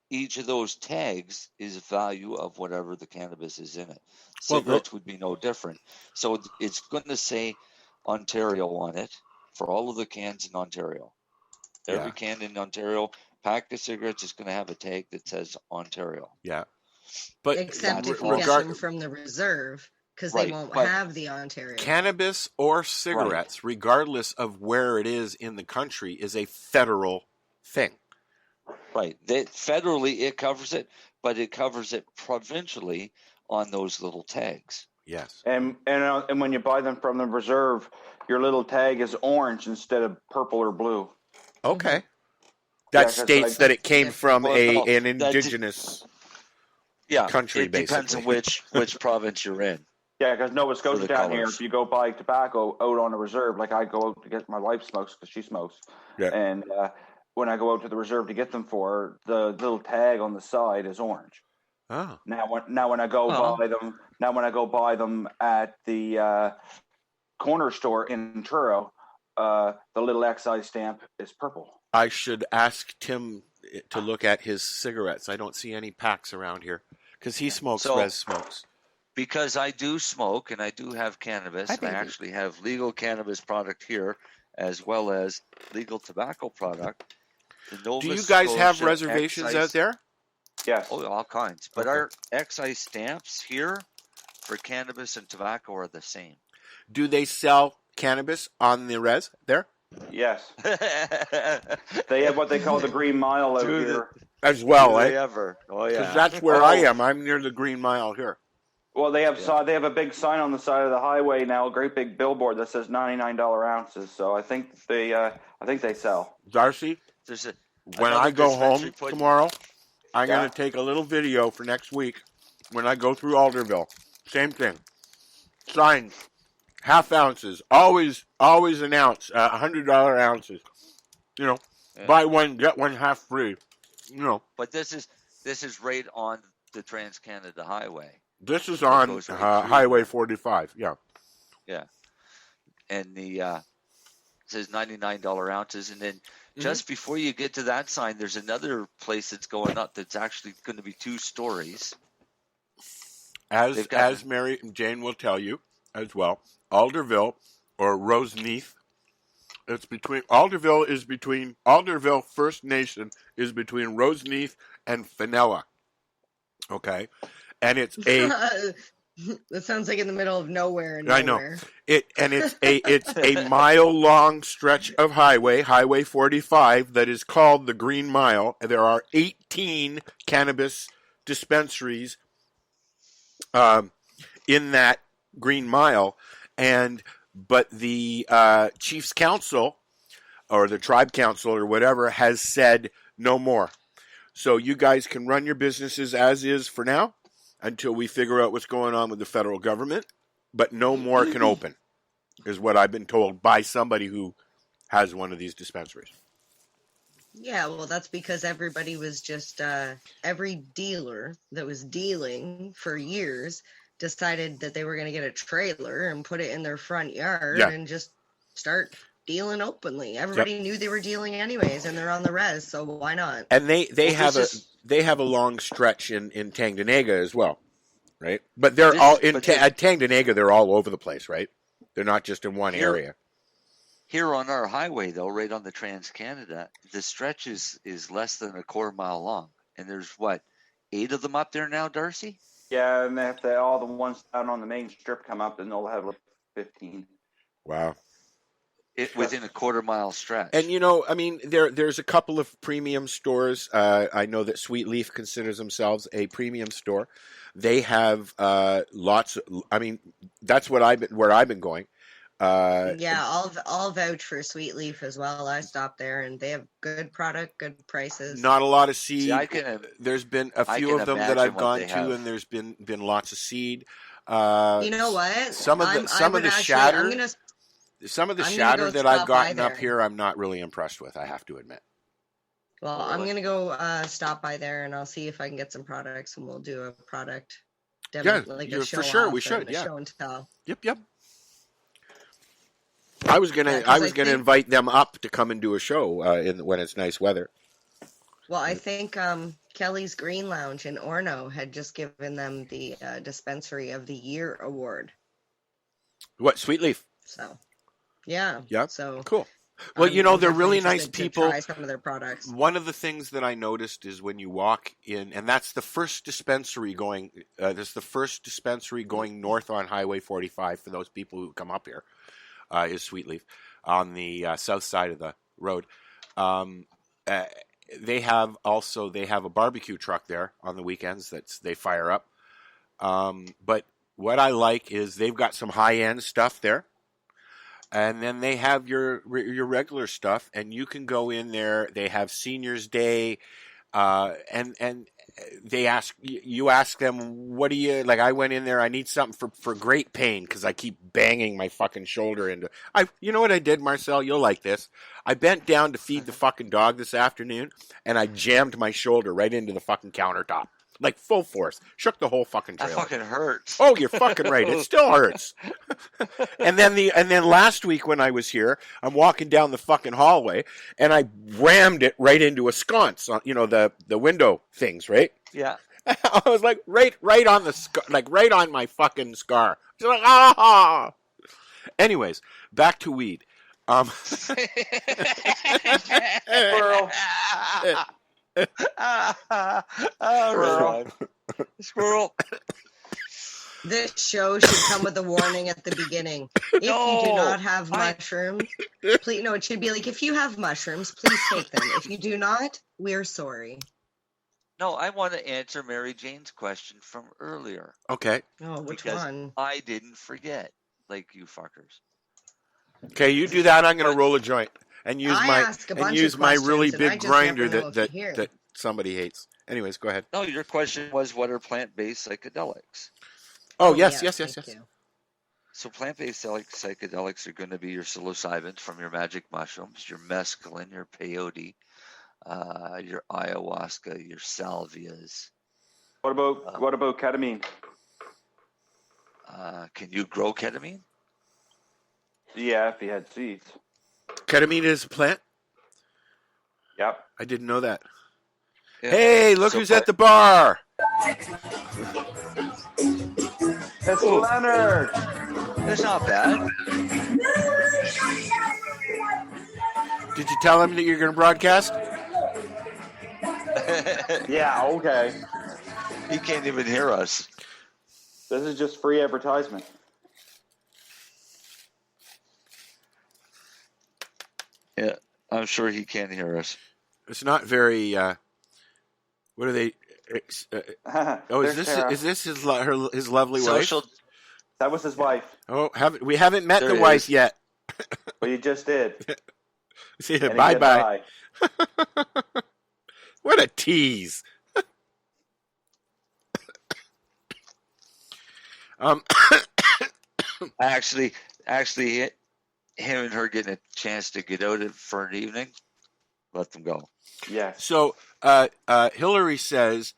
each of those tags is a value of whatever the cannabis is in it. Cigarettes would be no different. So it's going to say Ontario on it for all of the cans in Ontario. Every can in Ontario, pack of cigarettes is going to have a tag that says Ontario. Yeah. But except if you get them from the reserve, because they won't have the Ontario. Cannabis or cigarettes, regardless of where it is in the country, is a federal thing. Right. Federally, it covers it, but it covers it provincially on those little tags. Yes. And when you buy them from the reserve, your little tag is orange instead of purple or blue. Okay. That states that it came from an indigenous country, it basically. Depends on which province you're in. Yeah, because Nova Scotia down here, if you go buy tobacco out on the reserve, like I go out to get my wife smokes because she smokes, and when I go out to the reserve to get them for her, the little tag on the side is orange. Oh. Now when I go buy them at the corner store in Truro, the little excise stamp is purple. I should ask Tim to look at his cigarettes. I don't see any packs around here because he smokes res smokes. Because I do smoke and I do have cannabis, I actually have legal cannabis product here as well as legal tobacco product. Do you guys have reservations out there? Yes. Oh, all kinds. But our excise stamps here for cannabis and tobacco are the same. Do they sell cannabis on the res there? Yes. They have what they call the Green Mile over here. As well, eh? Ever. Oh, yeah. Because that's where I am. I'm near the Green Mile here. Well, they have a big sign on the side of the highway now, a great big billboard that says $99 ounces. So I think they sell. Darcy, when I go home tomorrow, I'm going to take a little video for next week when I go through Alderville. Same thing. Sign, half ounces, always an ounce, $100 ounces. You know, buy one, get one half free. You know. But this is right on the Trans-Canada Highway. This is on Highway 45, yeah. Yeah. And it says $99 ounces. And then just before you get to that sign, there's another place that's going up that's actually going to be 2 stories. As Mary and Jane will tell you as well, Alderville or Roseneath, Alderville First Nation is between Roseneath and Fenella. Okay? And it's that sounds like in the middle of nowhere. I know it's a mile-long stretch of Highway 45, that is called the Green Mile. There are 18 cannabis dispensaries in that Green Mile, but the Chiefs Council or the Tribe Council or whatever has said no more. So you guys can run your businesses as is for now, until we figure out what's going on with the federal government, but no more can open, is what I've been told by somebody who has one of these dispensaries. Yeah, well, that's because everybody was just, every dealer that was dealing for years decided that they were going to get a trailer and put it in their front yard and just start dealing openly. Everybody knew they were dealing anyways, and they're on the res, so why not? And they have a long stretch in Tanganyika as well, right? But they're all in at Tanganyika. They're all over the place, right? They're not just in one area. Here on our highway, though, right on the Trans-Canada, the stretch is less than a quarter mile long, and there's 8 of them up there now, Darcy? Yeah, and if all the ones down on the main strip come up, then they'll have 15. Wow. Within a quarter mile stretch. And, I mean, there's a couple of premium stores. I know that Sweet Leaf considers themselves a premium store. They have lots. I mean, that's where I've been going. I'll vouch for Sweet Leaf as well. I stopped there, and they have good product, good prices. Not a lot of seed. There's been a few of them that I've gone to, and there's been lots of seed. You know what? Some of the shatter. Some of the shatter that I've gotten up here, I'm not really impressed with, I have to admit. Well, I'm going to go stop by there, and I'll see if I can get some products, and we'll do a product demo. For sure, we should, show and tell. Yep. I was gonna invite them up to come and do a show when it's nice weather. Well, I think Kelly's Green Lounge in Orno had just given them the Dispensary of the Year award. What, Sweet Leaf? So, yeah. So cool. Well, they're really nice people. Try some of their products. One of the things that I noticed is when you walk in, and that's the first dispensary going. This is the first dispensary going north on Highway 45 for those people who come up here. Is Sweet Leaf on the south side of the road. They have a barbecue truck there on the weekends that they fire up. But what I like is they've got some high end stuff there. And then they have your regular stuff, and you can go in there. They have Seniors Day, and they ask them, what do you like? I went in there. I need something for great pain because I keep banging my fucking shoulder into. You know what I did, Marcel? You'll like this. I bent down to feed the fucking dog this afternoon, and I jammed my shoulder right into the fucking countertop. Like full force. Shook the whole fucking trailer. That fucking hurts. Oh, you're fucking right. It still hurts. And then last week when I was here, I'm walking down the fucking hallway and I rammed it right into a sconce on, the window things, right? Yeah. I was like right on the right on my fucking scar. It's like, ah. Anyways, back to weed. Squirrel. Squirrel. This show should come with a warning at the beginning. If you do not have mushrooms, please. No, it should be like, if you have mushrooms, please take them. If you do not, we're sorry. No, I want to answer Mary Jane's question from earlier. Okay. Oh, which one? I didn't forget, like you fuckers. Okay, you do that. I'm going to roll a joint. And use my really big grinder that somebody hates. Anyways, go ahead. No, your question was, what are plant-based psychedelics? Oh, yes. So plant-based psychedelics are going to be your psilocybins from your magic mushrooms, your mescaline, your peyote, your ayahuasca, your salvias. What about ketamine? Can you grow ketamine? Yeah, if you had seeds. Ketamine is a plant? Yep. I didn't know that. Yeah. Hey, look who's at the bar. It's Leonard. That's not bad. Did you tell him that you're going to broadcast? Yeah, okay. He can't even hear us. This is just free advertisement. Yeah, I'm sure he can't hear us. It's not very. What are they? Is this his lovely wife? That was his wife. Oh, we haven't met the wife yet. Well, you just did. See, bye. What a tease. Actually, him and her getting a chance to get out for an evening, let them go. Yeah. So Hillary says,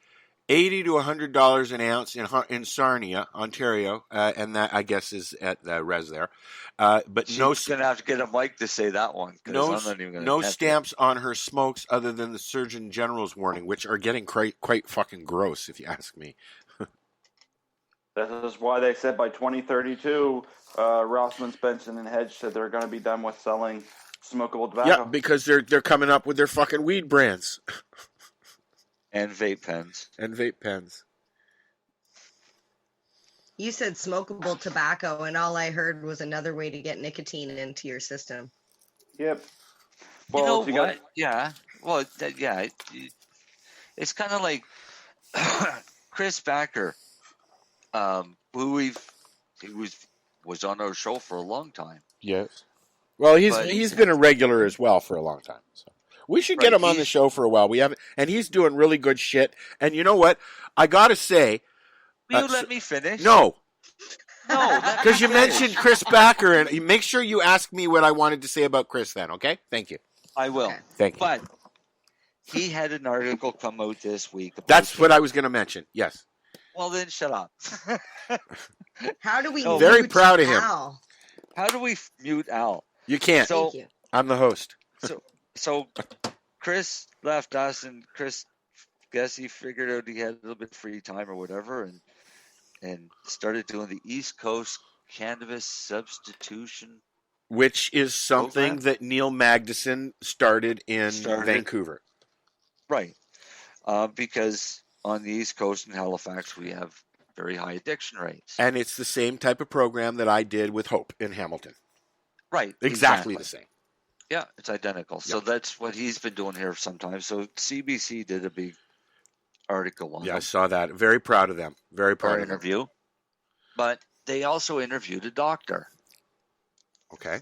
$80 to $100 an ounce in Sarnia, Ontario, and that I guess is at the res there. But She's gonna have to get a mic to say that one. No stamps on her smokes other than the Surgeon General's warning, which are getting quite fucking gross, if you ask me. This is why they said by 2032, Rossman, Spencer, and Hedge said they're going to be done with selling smokable tobacco. Yeah, because they're coming up with their fucking weed brands. And vape pens. You said smokable tobacco, and all I heard was another way to get nicotine into your system. Yep. Well, you know what? Yeah. Well, it's kind of like Chris Backer, who was on our show for a long time. Yes. Well, he's been a regular as well for a long time. So we should get him on the show for a while. We haven't, and he's doing really good shit. And you know what? I gotta say. Will you let me finish? No. No, because you mentioned Chris Backer, and make sure you ask me what I wanted to say about Chris then, okay? Thank you. I will. Thank you. But he had an article come out this week. That's what I was going to mention, yes. Well, then shut up. How do we very proud of him. Al? How do we mute Al? You can't. Thank you. I'm the host. So Chris left us, and Chris, guess he figured out he had a little bit of free time or whatever, and started doing the East Coast Cannabis Substitution, which is something that Neil Magnuson started in Vancouver. Right. Because on the East Coast in Halifax, we have very high addiction rates. And it's the same type of program that I did with Hope in Hamilton. Right. Exactly the same. Yeah, it's identical. So that's what he's been doing here sometimes. So CBC did a big article on I saw that. Very proud of them. Very proud of interview. them. But they also interviewed a doctor. Okay.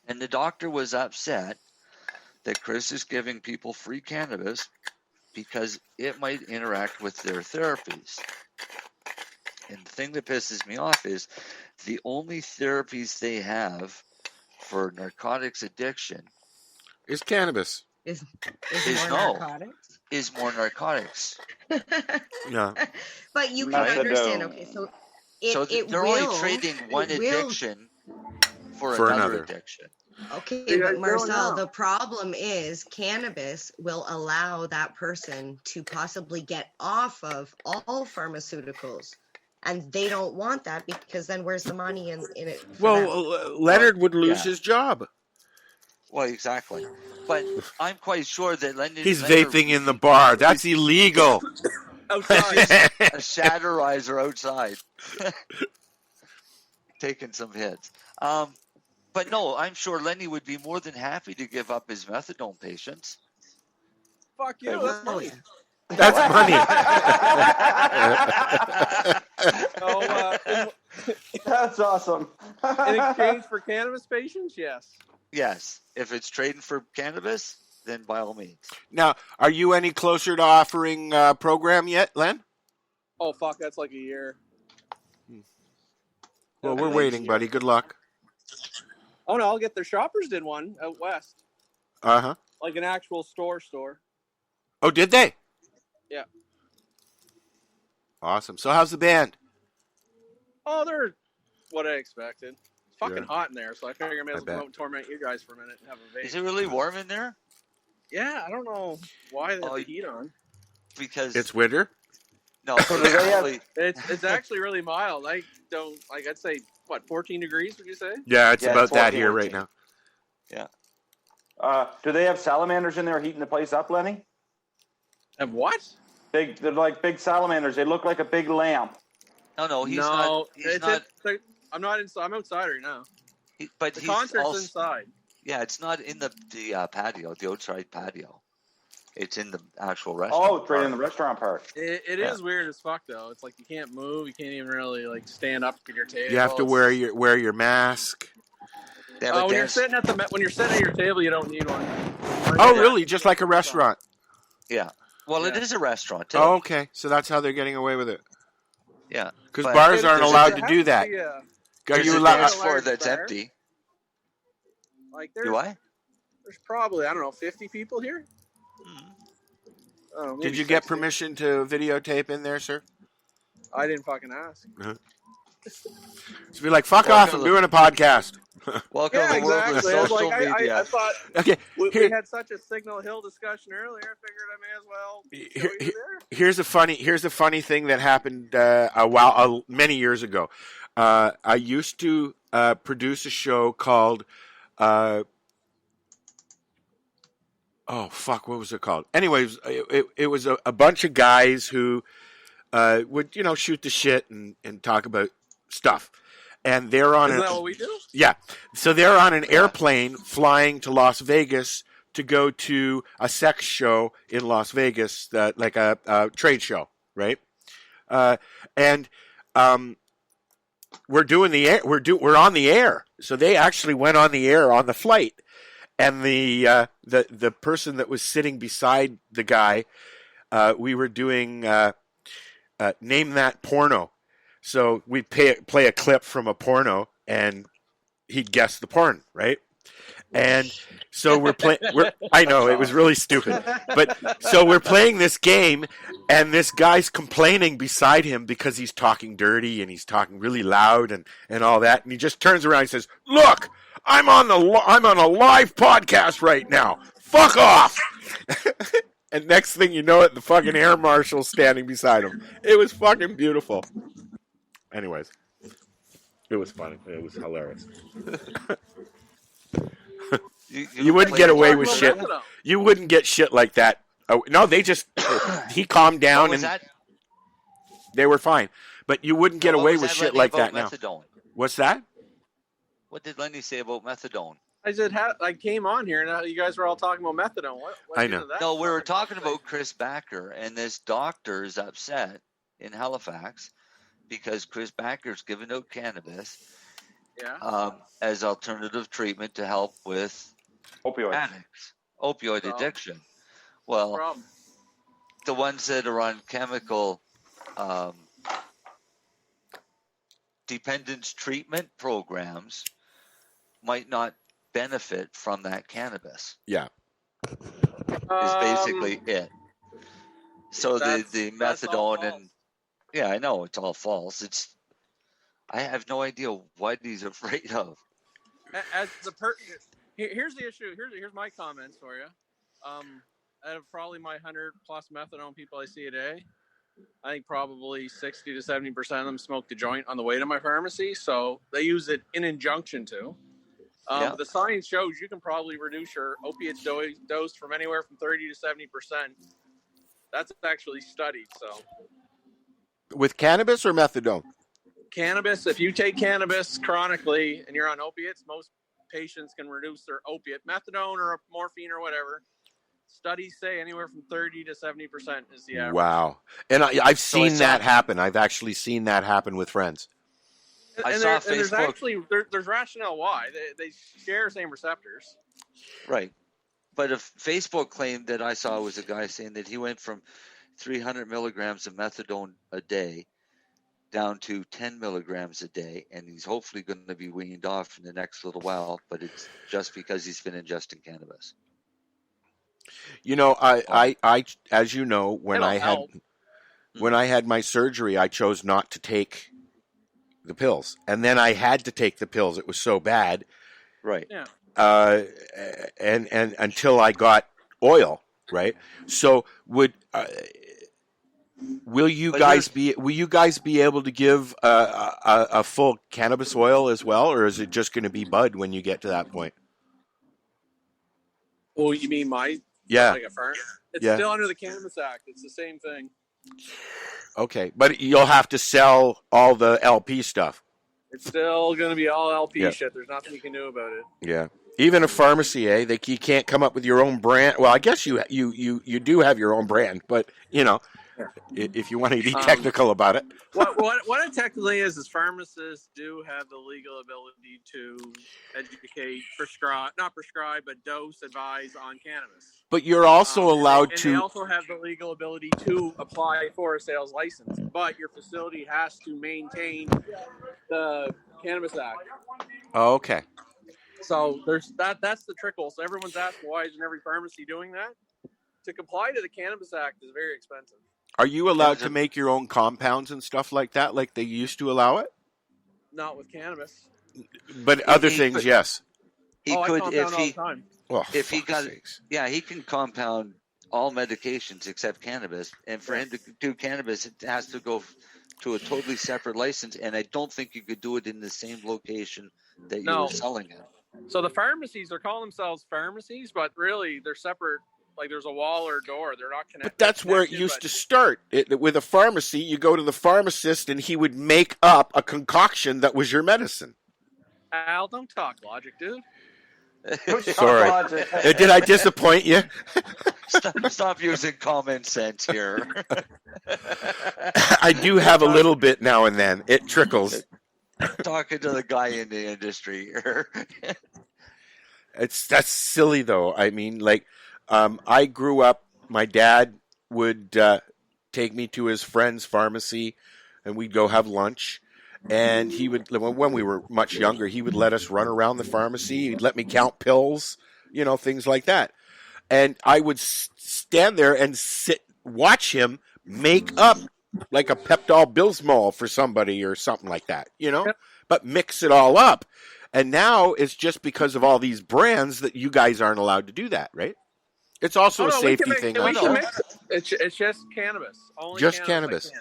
And the doctor was upset that Chris is giving people free cannabis because it might interact with their therapies. And the thing that pisses me off is the only therapies they have for narcotics addiction is cannabis. Is more narcotics? Is more narcotics. No. But you can understand, okay, so they're only trading one addiction for another addiction. Okay, but Marcel, the problem is cannabis will allow that person to possibly get off of all pharmaceuticals. And they don't want that because then where's the money in it? Well, Leonard would lose his job. Well, exactly. But I'm quite sure that Leonard... He's vaping in the bar. That's illegal. Outside. A shatterizer outside. Taking some hits. But no, I'm sure Lenny would be more than happy to give up his methadone patients. Fuck you, that's money. That's money. That's awesome. In exchange for cannabis patients, yes. Yes. If it's trading for cannabis, then by all means. Now, are you any closer to offering a program yet, Len? Oh, fuck, that's like a year. Well, we're waiting, buddy. Good luck. Oh, no, I'll get their shoppers did one out west. Uh-huh. Like an actual store. Oh, did they? Yeah. Awesome. So how's the band? Oh, they're what I expected. It's fucking hot in there, so I figure I may as well go and torment you guys for a minute and have a vape. Is it really warm in there? Yeah, I don't know why they have the heat on. Because it's winter? No, it's actually really mild. I'd say 14 degrees, would you say? Yeah, it's about that here right now. Yeah. Do they have salamanders in there heating the place up, Lenny? Have what? They're like big salamanders. They look like a big lamp. No, he's not. I'm not inside. I'm outside right now. But the concert's inside. Yeah, it's not in the patio, the outside patio. It's in the actual restaurant. Oh, it's right in the restaurant part. It is weird as fuck though. It's like you can't move. You can't even really like stand up at your table. You have to wear your mask. When you're sitting at your table, you don't need one. Really? Just like a restaurant? Yeah. Well, it is a restaurant too. Oh, okay. So that's how they're getting away with it. Yeah. Because bars aren't allowed to do that. Are you allowed? There's a floor that's empty. Like do I? There's probably 50 people here. Did you get permission to videotape in there, sir? I didn't fucking ask. So be like, fuck off, I'm doing a podcast. Welcome Yeah, to the world of exactly. I was social like, media. I thought Okay, we here- had such a Signal Hill discussion earlier. I figured I may as well show you there. Here's a funny thing that happened many years ago. I used to produce a show called what was it called? Anyways, it was a bunch of guys who would shoot the shit and talk about stuff. And they're on Isn't that what we do? Yeah. So they're on an airplane flying to Las Vegas to go to a sex show in Las Vegas, like a trade show, right? And we're doing the air. We're on the air. So they actually went on the air on the flight, and the person that was sitting beside the guy, we were doing Name That Porno. So we play a clip from a porno, and he'd guess the porn, right? And so we're playing. I know it was really stupid, but so we're playing this game, and this guy's complaining beside him because he's talking dirty and he's talking really loud and all that, and he just turns around and says, "Look, I'm on a live podcast right now. Fuck off!" And next thing you know it, the fucking air marshal's standing beside him. It was fucking beautiful. Anyways, it was funny. It was hilarious. You wouldn't get away with shit. You wouldn't get shit like that. Oh, no, they just he calmed down and they were fine. But you wouldn't get away with shit like that now. What's that? What did Lenny say about methadone? I said I came on here and you guys were all talking about methadone. What I know. No, we were talking about Chris Backer, and this doctor is upset in Halifax because Chris Backer's giving out cannabis as alternative treatment to help with opioid addiction. Well, the ones that are on chemical dependence treatment programs might not benefit from that cannabis. Yeah. Is basically it. So the methadone and I know it's all false. I have no idea what he's afraid of. As the here's the issue. Here's my comments for you. Out of probably my 100+ methadone people I see a day, I think probably 60 to 70% of them smoke the joint on the way to my pharmacy. So they use it in injunction to. But the science shows you can probably reduce your opiate dose from anywhere from 30 to 70%. That's actually studied. So, with cannabis or methadone? Cannabis. If you take cannabis chronically and you're on opiates, most patients can reduce their opiate. Methadone or morphine or whatever. Studies say anywhere from 30 to 70% is the average. Wow. And I've seen that happen. I've actually seen that happen with friends. There's rationale why. They share same receptors. Right. But a Facebook claim that I saw was a guy saying that he went from 300 milligrams of methadone a day down to 10 milligrams a day, and he's hopefully going to be weaned off in the next little while, but it's just because he's been ingesting cannabis. You know, I as you know, when I had my surgery, I chose not to take the pills, and then I had to take the pills. It was so bad, right? Yeah. And until I got oil, right? So will you guys be able to give a full cannabis oil as well, or is it just going to be bud when you get to that point? Oh, you mean it's still under the Cannabis Act. It's the same thing. Okay, but you'll have to sell all the LP stuff. It's still going to be all LP shit. There's nothing you can do about it. Yeah. Even a pharmacy, you can't come up with your own brand. Well, I guess you do have your own brand, but if you want to be technical about it. What it technically is pharmacists do have the legal ability to educate, not prescribe, but dose, advise on cannabis. But you're also allowed to. They also have the legal ability to apply for a sales license, but your facility has to maintain the Cannabis Act. Oh, okay. So there's that's the trickle. So everyone's asking, why isn't every pharmacy doing that? to comply to the Cannabis Act is very expensive. Are you allowed to make your own compounds and stuff like that, like they used to allow it? Not with cannabis. But other things, yes. He I could compound if all he the time. Oh, if he fuck's got sakes. yeah, he can compound all medications except cannabis, and for him to do cannabis, it has to go to a totally separate license, and I don't think you could do it in the same location that you were selling it. So the pharmacies, they're calling themselves pharmacies, but really they're separate. Like there's a wall or a door. They're not connected. But that's where it used to start. With a pharmacy, you go to the pharmacist and he would make up a concoction that was your medicine. Al, don't talk logic, dude. Sorry. Did I disappoint you? Stop using common sense here. I do have a little bit now and then. It trickles. Talking to the guy in the industry here. That's silly, though. I mean, like, I grew up, my dad would take me to his friend's pharmacy, and we'd go have lunch. And he would, when we were much younger, he would let us run around the pharmacy. He'd let me count pills, things like that. And I would stand there and watch him make up like a Pepto-Bismol for somebody or something like that, but mix it all up. And now it's just because of all these brands that you guys aren't allowed to do that, right? It's also a safety thing. It's just cannabis. Only just cannabis.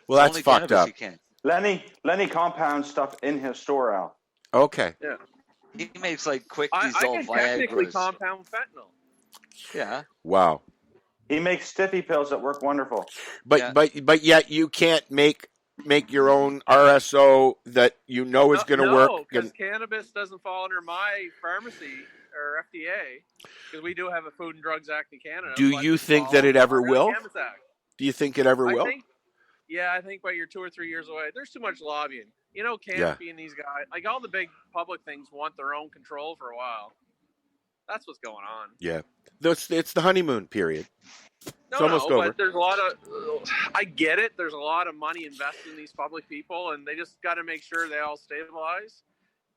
Well, that's Only fucked up. Lenny compounds stuff in his store, Al. Okay. Yeah. He makes like quick I dissolve can technically Viagra's. compound fentanyl. Yeah. Wow. He makes stiffy pills that work wonderful. But yet you can't make your own RSO that is going to work. No, because cannabis doesn't fall under my pharmacy or FDA, because we do have a Food and Drugs Act in Canada. Do you think that it ever will? Cannabis Act. Do you think it ever will? I think by you're 2 or 3 years away. There's too much lobbying. Canopy and these guys, like all the big public things, want their own control for a while. That's what's going on. Yeah. It's the honeymoon period. It's almost over. But there's a lot of, I get it. There's a lot of money invested in these public people, and they just got to make sure they all stabilize.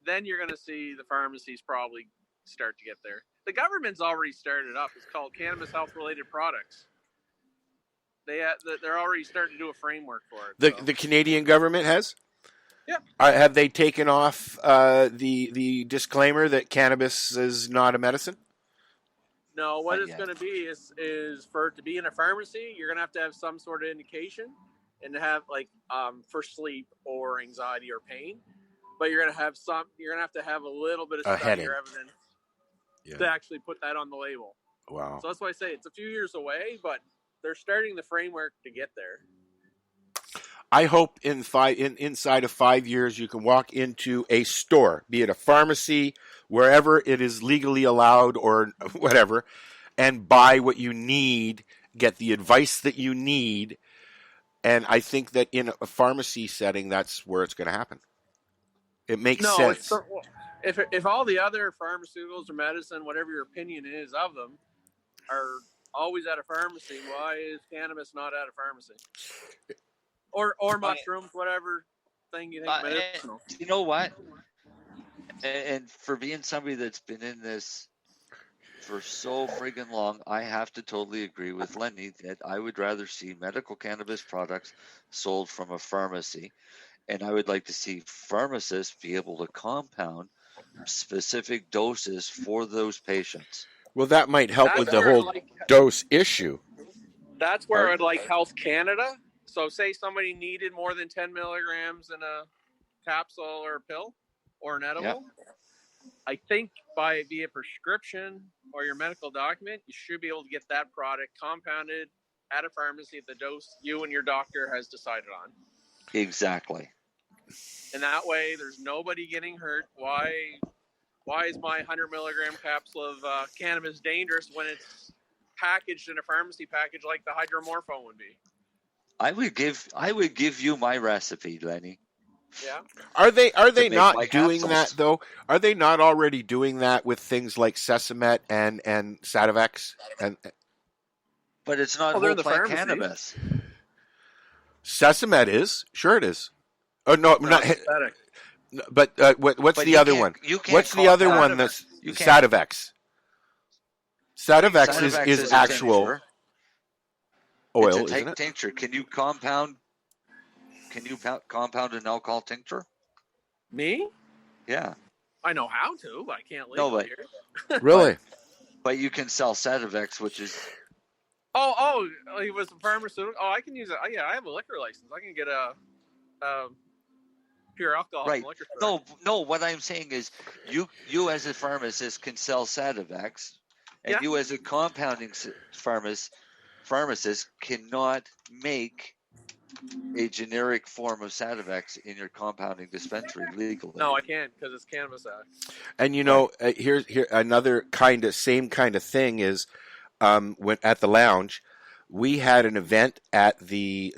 Then you're going to see the pharmacies probably start to get there. The government's already started up. It's called Cannabis Health Related Products. They're already starting to do a framework for it. The Canadian government has? Yeah. Have they taken off the disclaimer that cannabis is not a medicine? No, what it's going to be is for it to be in a pharmacy, you're going to have some sort of indication and to have for sleep or anxiety or pain. But you're going to have to have a little bit of study or evidence to actually put that on the label. Wow. So that's why I say it's a few years away, but they're starting the framework to get there. I hope inside of 5 years you can walk into a store, be it a pharmacy, wherever it is legally allowed or whatever, and buy what you need, get the advice that you need. And I think that in a pharmacy setting, that's where it's going to happen. It makes sense. If all the other pharmaceuticals or medicine, whatever your opinion is of them, are always at a pharmacy, why is cannabis not at a pharmacy? Or mushrooms, whatever thing you think medicinal. You know what? And for being somebody that's been in this for so friggin' long, I have to totally agree with Lenny that I would rather see medical cannabis products sold from a pharmacy, and I would like to see pharmacists be able to compound specific doses for those patients. Well, that might help with the whole dose issue. That's where I'd like Health Canada. So say somebody needed more than 10 milligrams in a capsule or a pill or an edible. I think via prescription or your medical document, you should be able to get that product compounded at a pharmacy at the dose you and your doctor has decided on. Exactly. And that way, there's nobody getting hurt. Why is my 100 milligram capsule of cannabis dangerous when it's packaged in a pharmacy package like the hydromorphone would be? I would give you my recipe, Lenny. Yeah. Are they not doing that though? Are they not already doing that with things like Sesamet and Sativex? But it's not whole plant cannabis. Sesamet is. Sure it is. Oh no, not. But what's the other one? What's the other one that's Sativex? Sativex is actual. oil, it's a isn't it? tincture. Can you compound an alcohol tincture? Me? Yeah. I know how to, but I can't No, legally but here. Really? But you can sell Sativex, which is Oh, he was a pharmaceutical. Oh, I can use it. Yeah, I have a liquor license. I can get a pure alcohol from right. a liquor store. No. What I'm saying is, you as a pharmacist can sell Sativex, and you as a compounding pharmacist cannot make a generic form of Sativex in your compounding dispensary legally. No, I can't because it's Cannabis Act. And here's another same kind of thing is when at the lounge, we had an event at the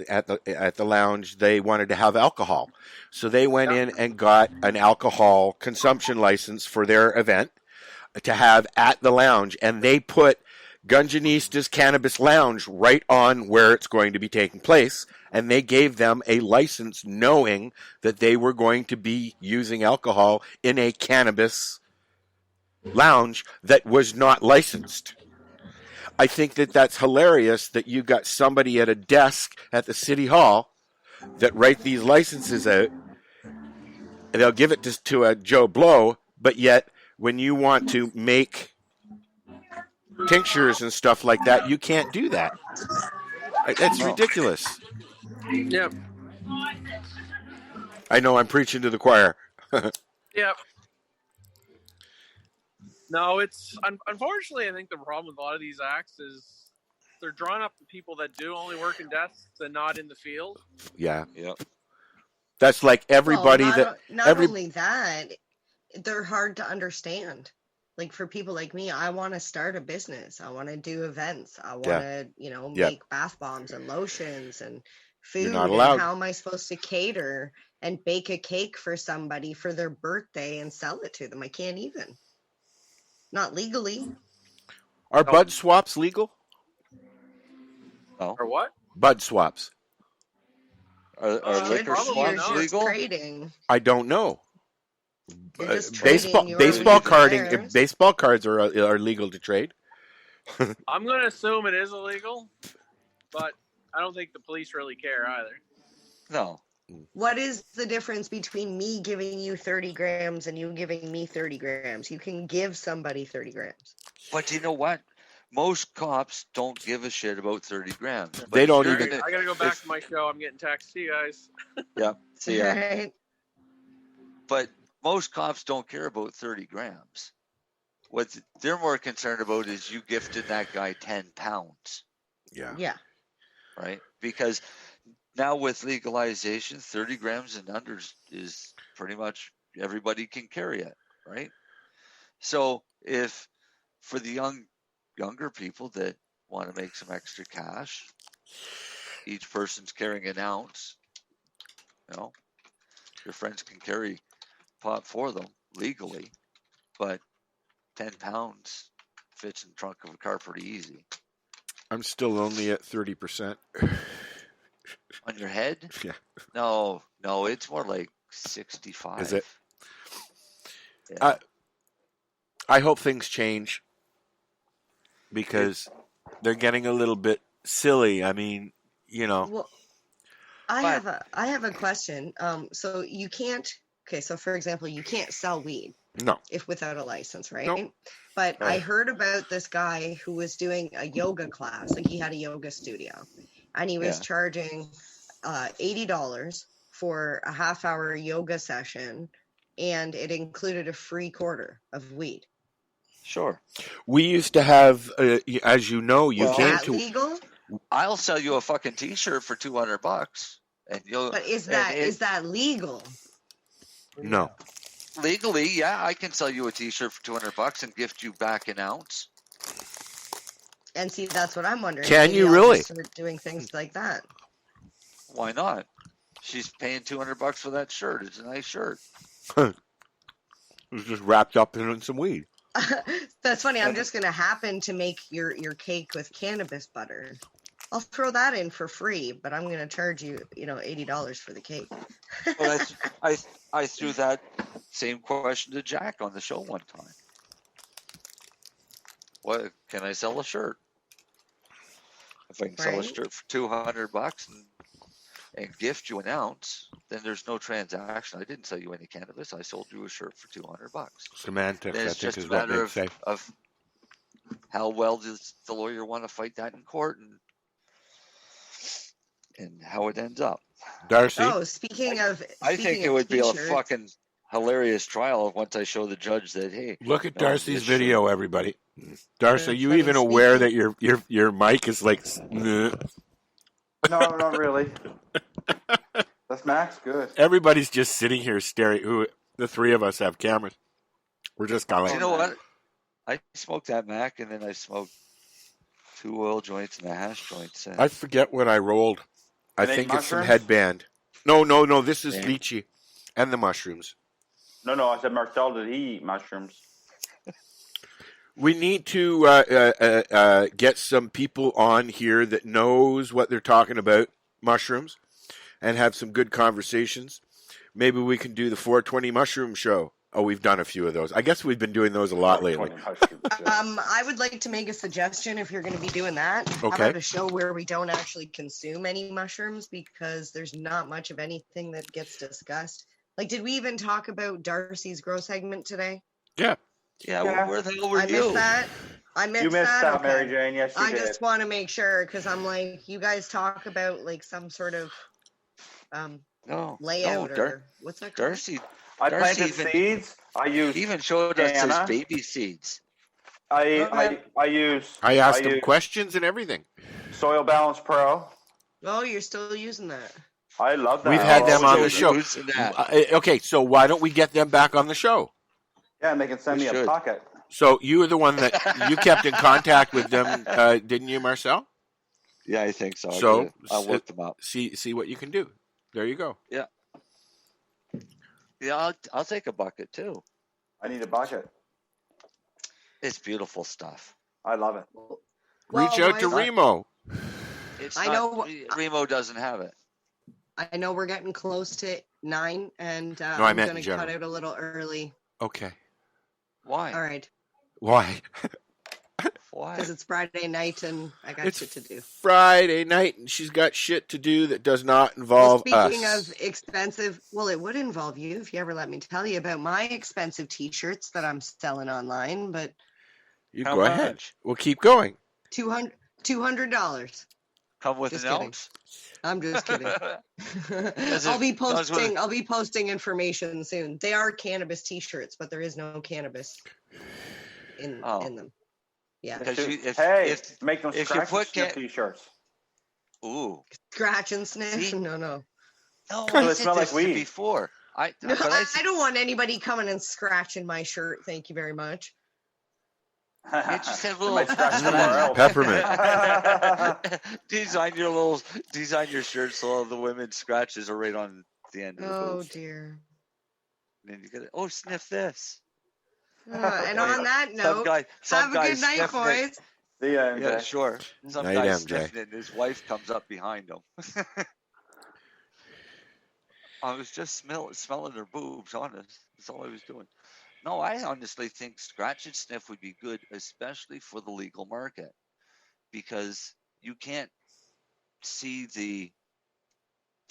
lounge. They wanted to have alcohol, so they went in and got an alcohol consumption license for their event to have at the lounge, and they put Gunjanista's Cannabis Lounge right on where it's going to be taking place, and they gave them a license knowing that they were going to be using alcohol in a cannabis lounge that was not licensed. I think that that's hilarious that you got somebody at a desk at the city hall that write these licenses out, and they'll give it to a Joe Blow, but yet when you want to make tinctures and stuff like that, you can't do that. That's ridiculous. Yep. I know I'm preaching to the choir. Yep. No, it's unfortunately, I think the problem with a lot of these acts is they're drawing up the people that do only work in desks and not in the field. Yeah. Yep. That's like everybody not only that, they're hard to understand. Like for people like me, I want to start a business. I want to do events. I want to, make bath bombs and lotions and food. You're not allowed. And how am I supposed to cater and bake a cake for somebody for their birthday and sell it to them? I can't even. Not legally. Are bud swaps legal? No. Or what? Bud swaps. Are liquor swaps legal? Trading. I don't know. Baseball cards are legal to trade. I'm going to assume it is illegal, but I don't think the police really care either. No. What is the difference between me giving you 30 grams and you giving me 30 grams? You can give somebody 30 grams. But you know what? Most cops don't give a shit about 30 grams. But They don't even. I got to go back to my show. I'm getting texts. See you guys. Yeah. See ya. Right. But most cops don't care about 30 grams. What they're more concerned about is you gifted that guy 10 pounds. Yeah. Yeah. Right? Because now with legalization, 30 grams and under is pretty much everybody can carry it, right? So if for the younger people that want to make some extra cash, each person's carrying an ounce, your friends can carry pot for them legally, but 10 pounds fits in the trunk of a car pretty easy. I'm still only at 30%. On your head? Yeah. No, it's more like 65. Is it? Yeah. I hope things change because they're getting a little bit silly. I mean, Well, I have a question. So you can't. Okay, so for example, you can't sell weed. No. If without a license, right? Nope. But I heard about this guy who was doing a yoga class. Like he had a yoga studio, and he was charging $80 for a half-hour yoga session, and it included a free quarter of weed. Sure. We used to have, as you know, Is that legal? I'll sell you a fucking T-shirt for $200, and you'll. But is that legal? No. Legally, yeah, I can sell you a T-shirt for $200 and gift you back an ounce. And see, that's what I'm wondering. Can Maybe you I'll really? just start doing things like that. Why not? She's paying $200 for that shirt. It's a nice shirt. It was just wrapped up in some weed. That's funny. I'm just going to happen to make your cake with cannabis butter. I'll throw that in for free, but I'm going to charge you, $80 for the cake. Well, I threw that same question to Jack on the show one time. What can I sell a shirt? If I can sell a shirt for $200 and gift you an ounce, then there's no transaction. I didn't sell you any cannabis. I sold you a shirt for $200. Semantics, Then I it's think, just is a what matter they say. of how well does the lawyer want to fight that in court and how it ends up. Darcy? Oh, speaking of I think it would be a fucking hilarious trial once I show the judge that, hey. Look at no, Darcy's this video, everybody. Darcy, are you funny, even aware that your mic is like... No, not really. That's Max good. Everybody's just sitting here staring. The three of us have cameras. We're just going. Do you know what? I smoked that Mac, and then I smoked 2 oil joints and a hash joint. I forget what I rolled. I think it's some mushrooms? headband. No. This is lychee and the mushrooms. No. I said, Marcel, did he eat mushrooms? We need to get some people on here that knows what they're talking about, mushrooms, and have some good conversations. Maybe we can do the 420 mushroom show. Oh, we've done a few of those. I guess we've been doing those a lot lately. I would like to make a suggestion if you're going to be doing that. Okay. How about a show where we don't actually consume any mushrooms because there's not much of anything that gets discussed. Like, did we even talk about Darcy's grow segment today? Yeah. Yeah. Where the hell were I you? missed that. I missed You missed that, okay. Mary Jane. Yes, you I did. just want to make sure because I'm like, you guys talk about like some sort of layout or what's that called? Darcy. I Darcy planted seeds. I used. He even showed us Anna. his baby seeds. I asked him questions and everything. Soil Balance Pro. Oh, you're still using that. I love that. We've had them on the show. That. Okay, so why don't we get them back on the show? Yeah, and they can send me a pocket. So you were the one that you kept in contact with them, didn't you, Marcel? Yeah, I think so. So I'll work them up. See what you can do. There you go. Yeah. Yeah, I'll take a bucket too. I need a bucket. It's beautiful stuff. I love it. Reach out to Remo. Remo doesn't have it. I know we're getting close to 9, and I I'm meant going in to cut general. out a little early. Okay. Why? All right. Why? Why? Because it's Friday night and I got shit to do. Friday night and she's got shit to do that does not involve Speaking us. of expensive, well, it would involve you if you ever let me tell you about my expensive T-shirts that I'm selling online. But you go ahead. We'll keep going. $200. Come with Just an kidding. ounce. I'm just kidding. I'll be posting information soon. They are cannabis T-shirts, but there is no cannabis in them. Yeah. Make them scratch and sniff T-shirts. Ooh. Scratch and sniff? See? No. No, They I smell said like this weed. before. I don't want anybody coming and scratching my shirt. Thank you very much. You just have little might scratch somewhere else. Peppermint. design your shirt so all the women's scratches are right on the end of the booth. Dear. And then you get sniff this. And on that note, have a good night, boys. See ya, MJ. Yeah, sure. Some Night, guy's MJ. sniffing it and his wife comes up behind him. I was just smelling her boobs, honest. That's all I was doing. No, I honestly think scratch and sniff would be good, especially for the legal market, because you can't see the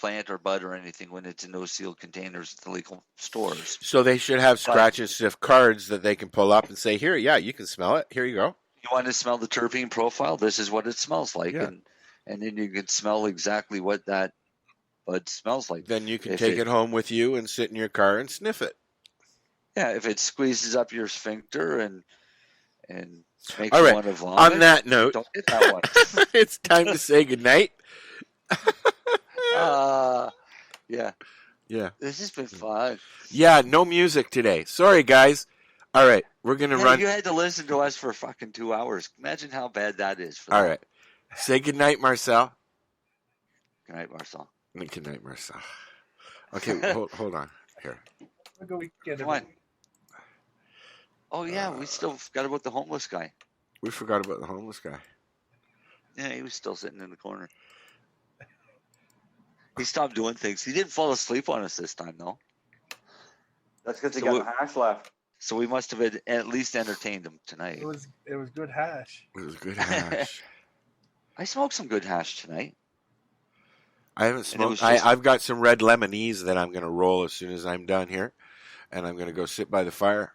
plant or bud or anything when it's in those sealed containers at the legal stores. So they should have scratch and sniff cards that they can pull up and say, here, yeah, you can smell it. Here you go. You want to smell the terpene profile? This is what it smells like. Yeah. And then you can smell exactly what that bud smells like. Then you can take it home with you and sit in your car and sniff it. Yeah, if it squeezes up your sphincter and makes All you right. want to vomit. On that note, don't get that one. It's time to say goodnight. Yeah. Yeah. This has been fun. Yeah, no music today. Sorry, guys. All right, we're going to run. You had to listen to us for fucking 2 hours. Imagine how bad that is for All them. right. Say goodnight, Marcel. Good night, Marcel. Good night, Marcel. Okay, hold on. Here. Come on. Oh, yeah, we still forgot about the homeless guy. We forgot about the homeless guy. Yeah, he was still sitting in the corner. He stopped doing things. He didn't fall asleep on us this time, though. That's because he got the hash left. So we must have at least entertained him tonight. It was good hash. It was good hash. I smoked some good hash tonight. I haven't smoked. I've got some red lemonese that I'm going to roll as soon as I'm done here, and I'm going to go sit by the fire.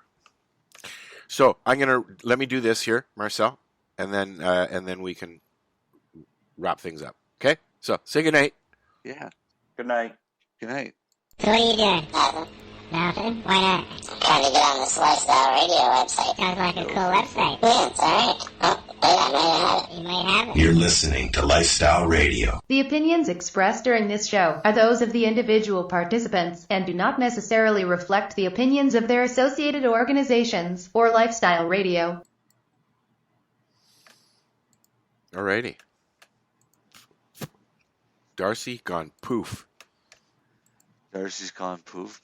So let me do this here, Marcel, and then we can wrap things up. Okay? So say good night. Yeah. Good night. Good night. So what are you doing? Nothing? Why not? Trying to get on this Lifestyle Radio website. Sounds like a cool website. Yeah, it's alright. Oh, wait, I might have it. You might have it. You're listening to Lifestyle Radio. The opinions expressed during this show are those of the individual participants and do not necessarily reflect the opinions of their associated organizations or Lifestyle Radio. Alrighty. Darcy gone poof. Darcy's gone poof.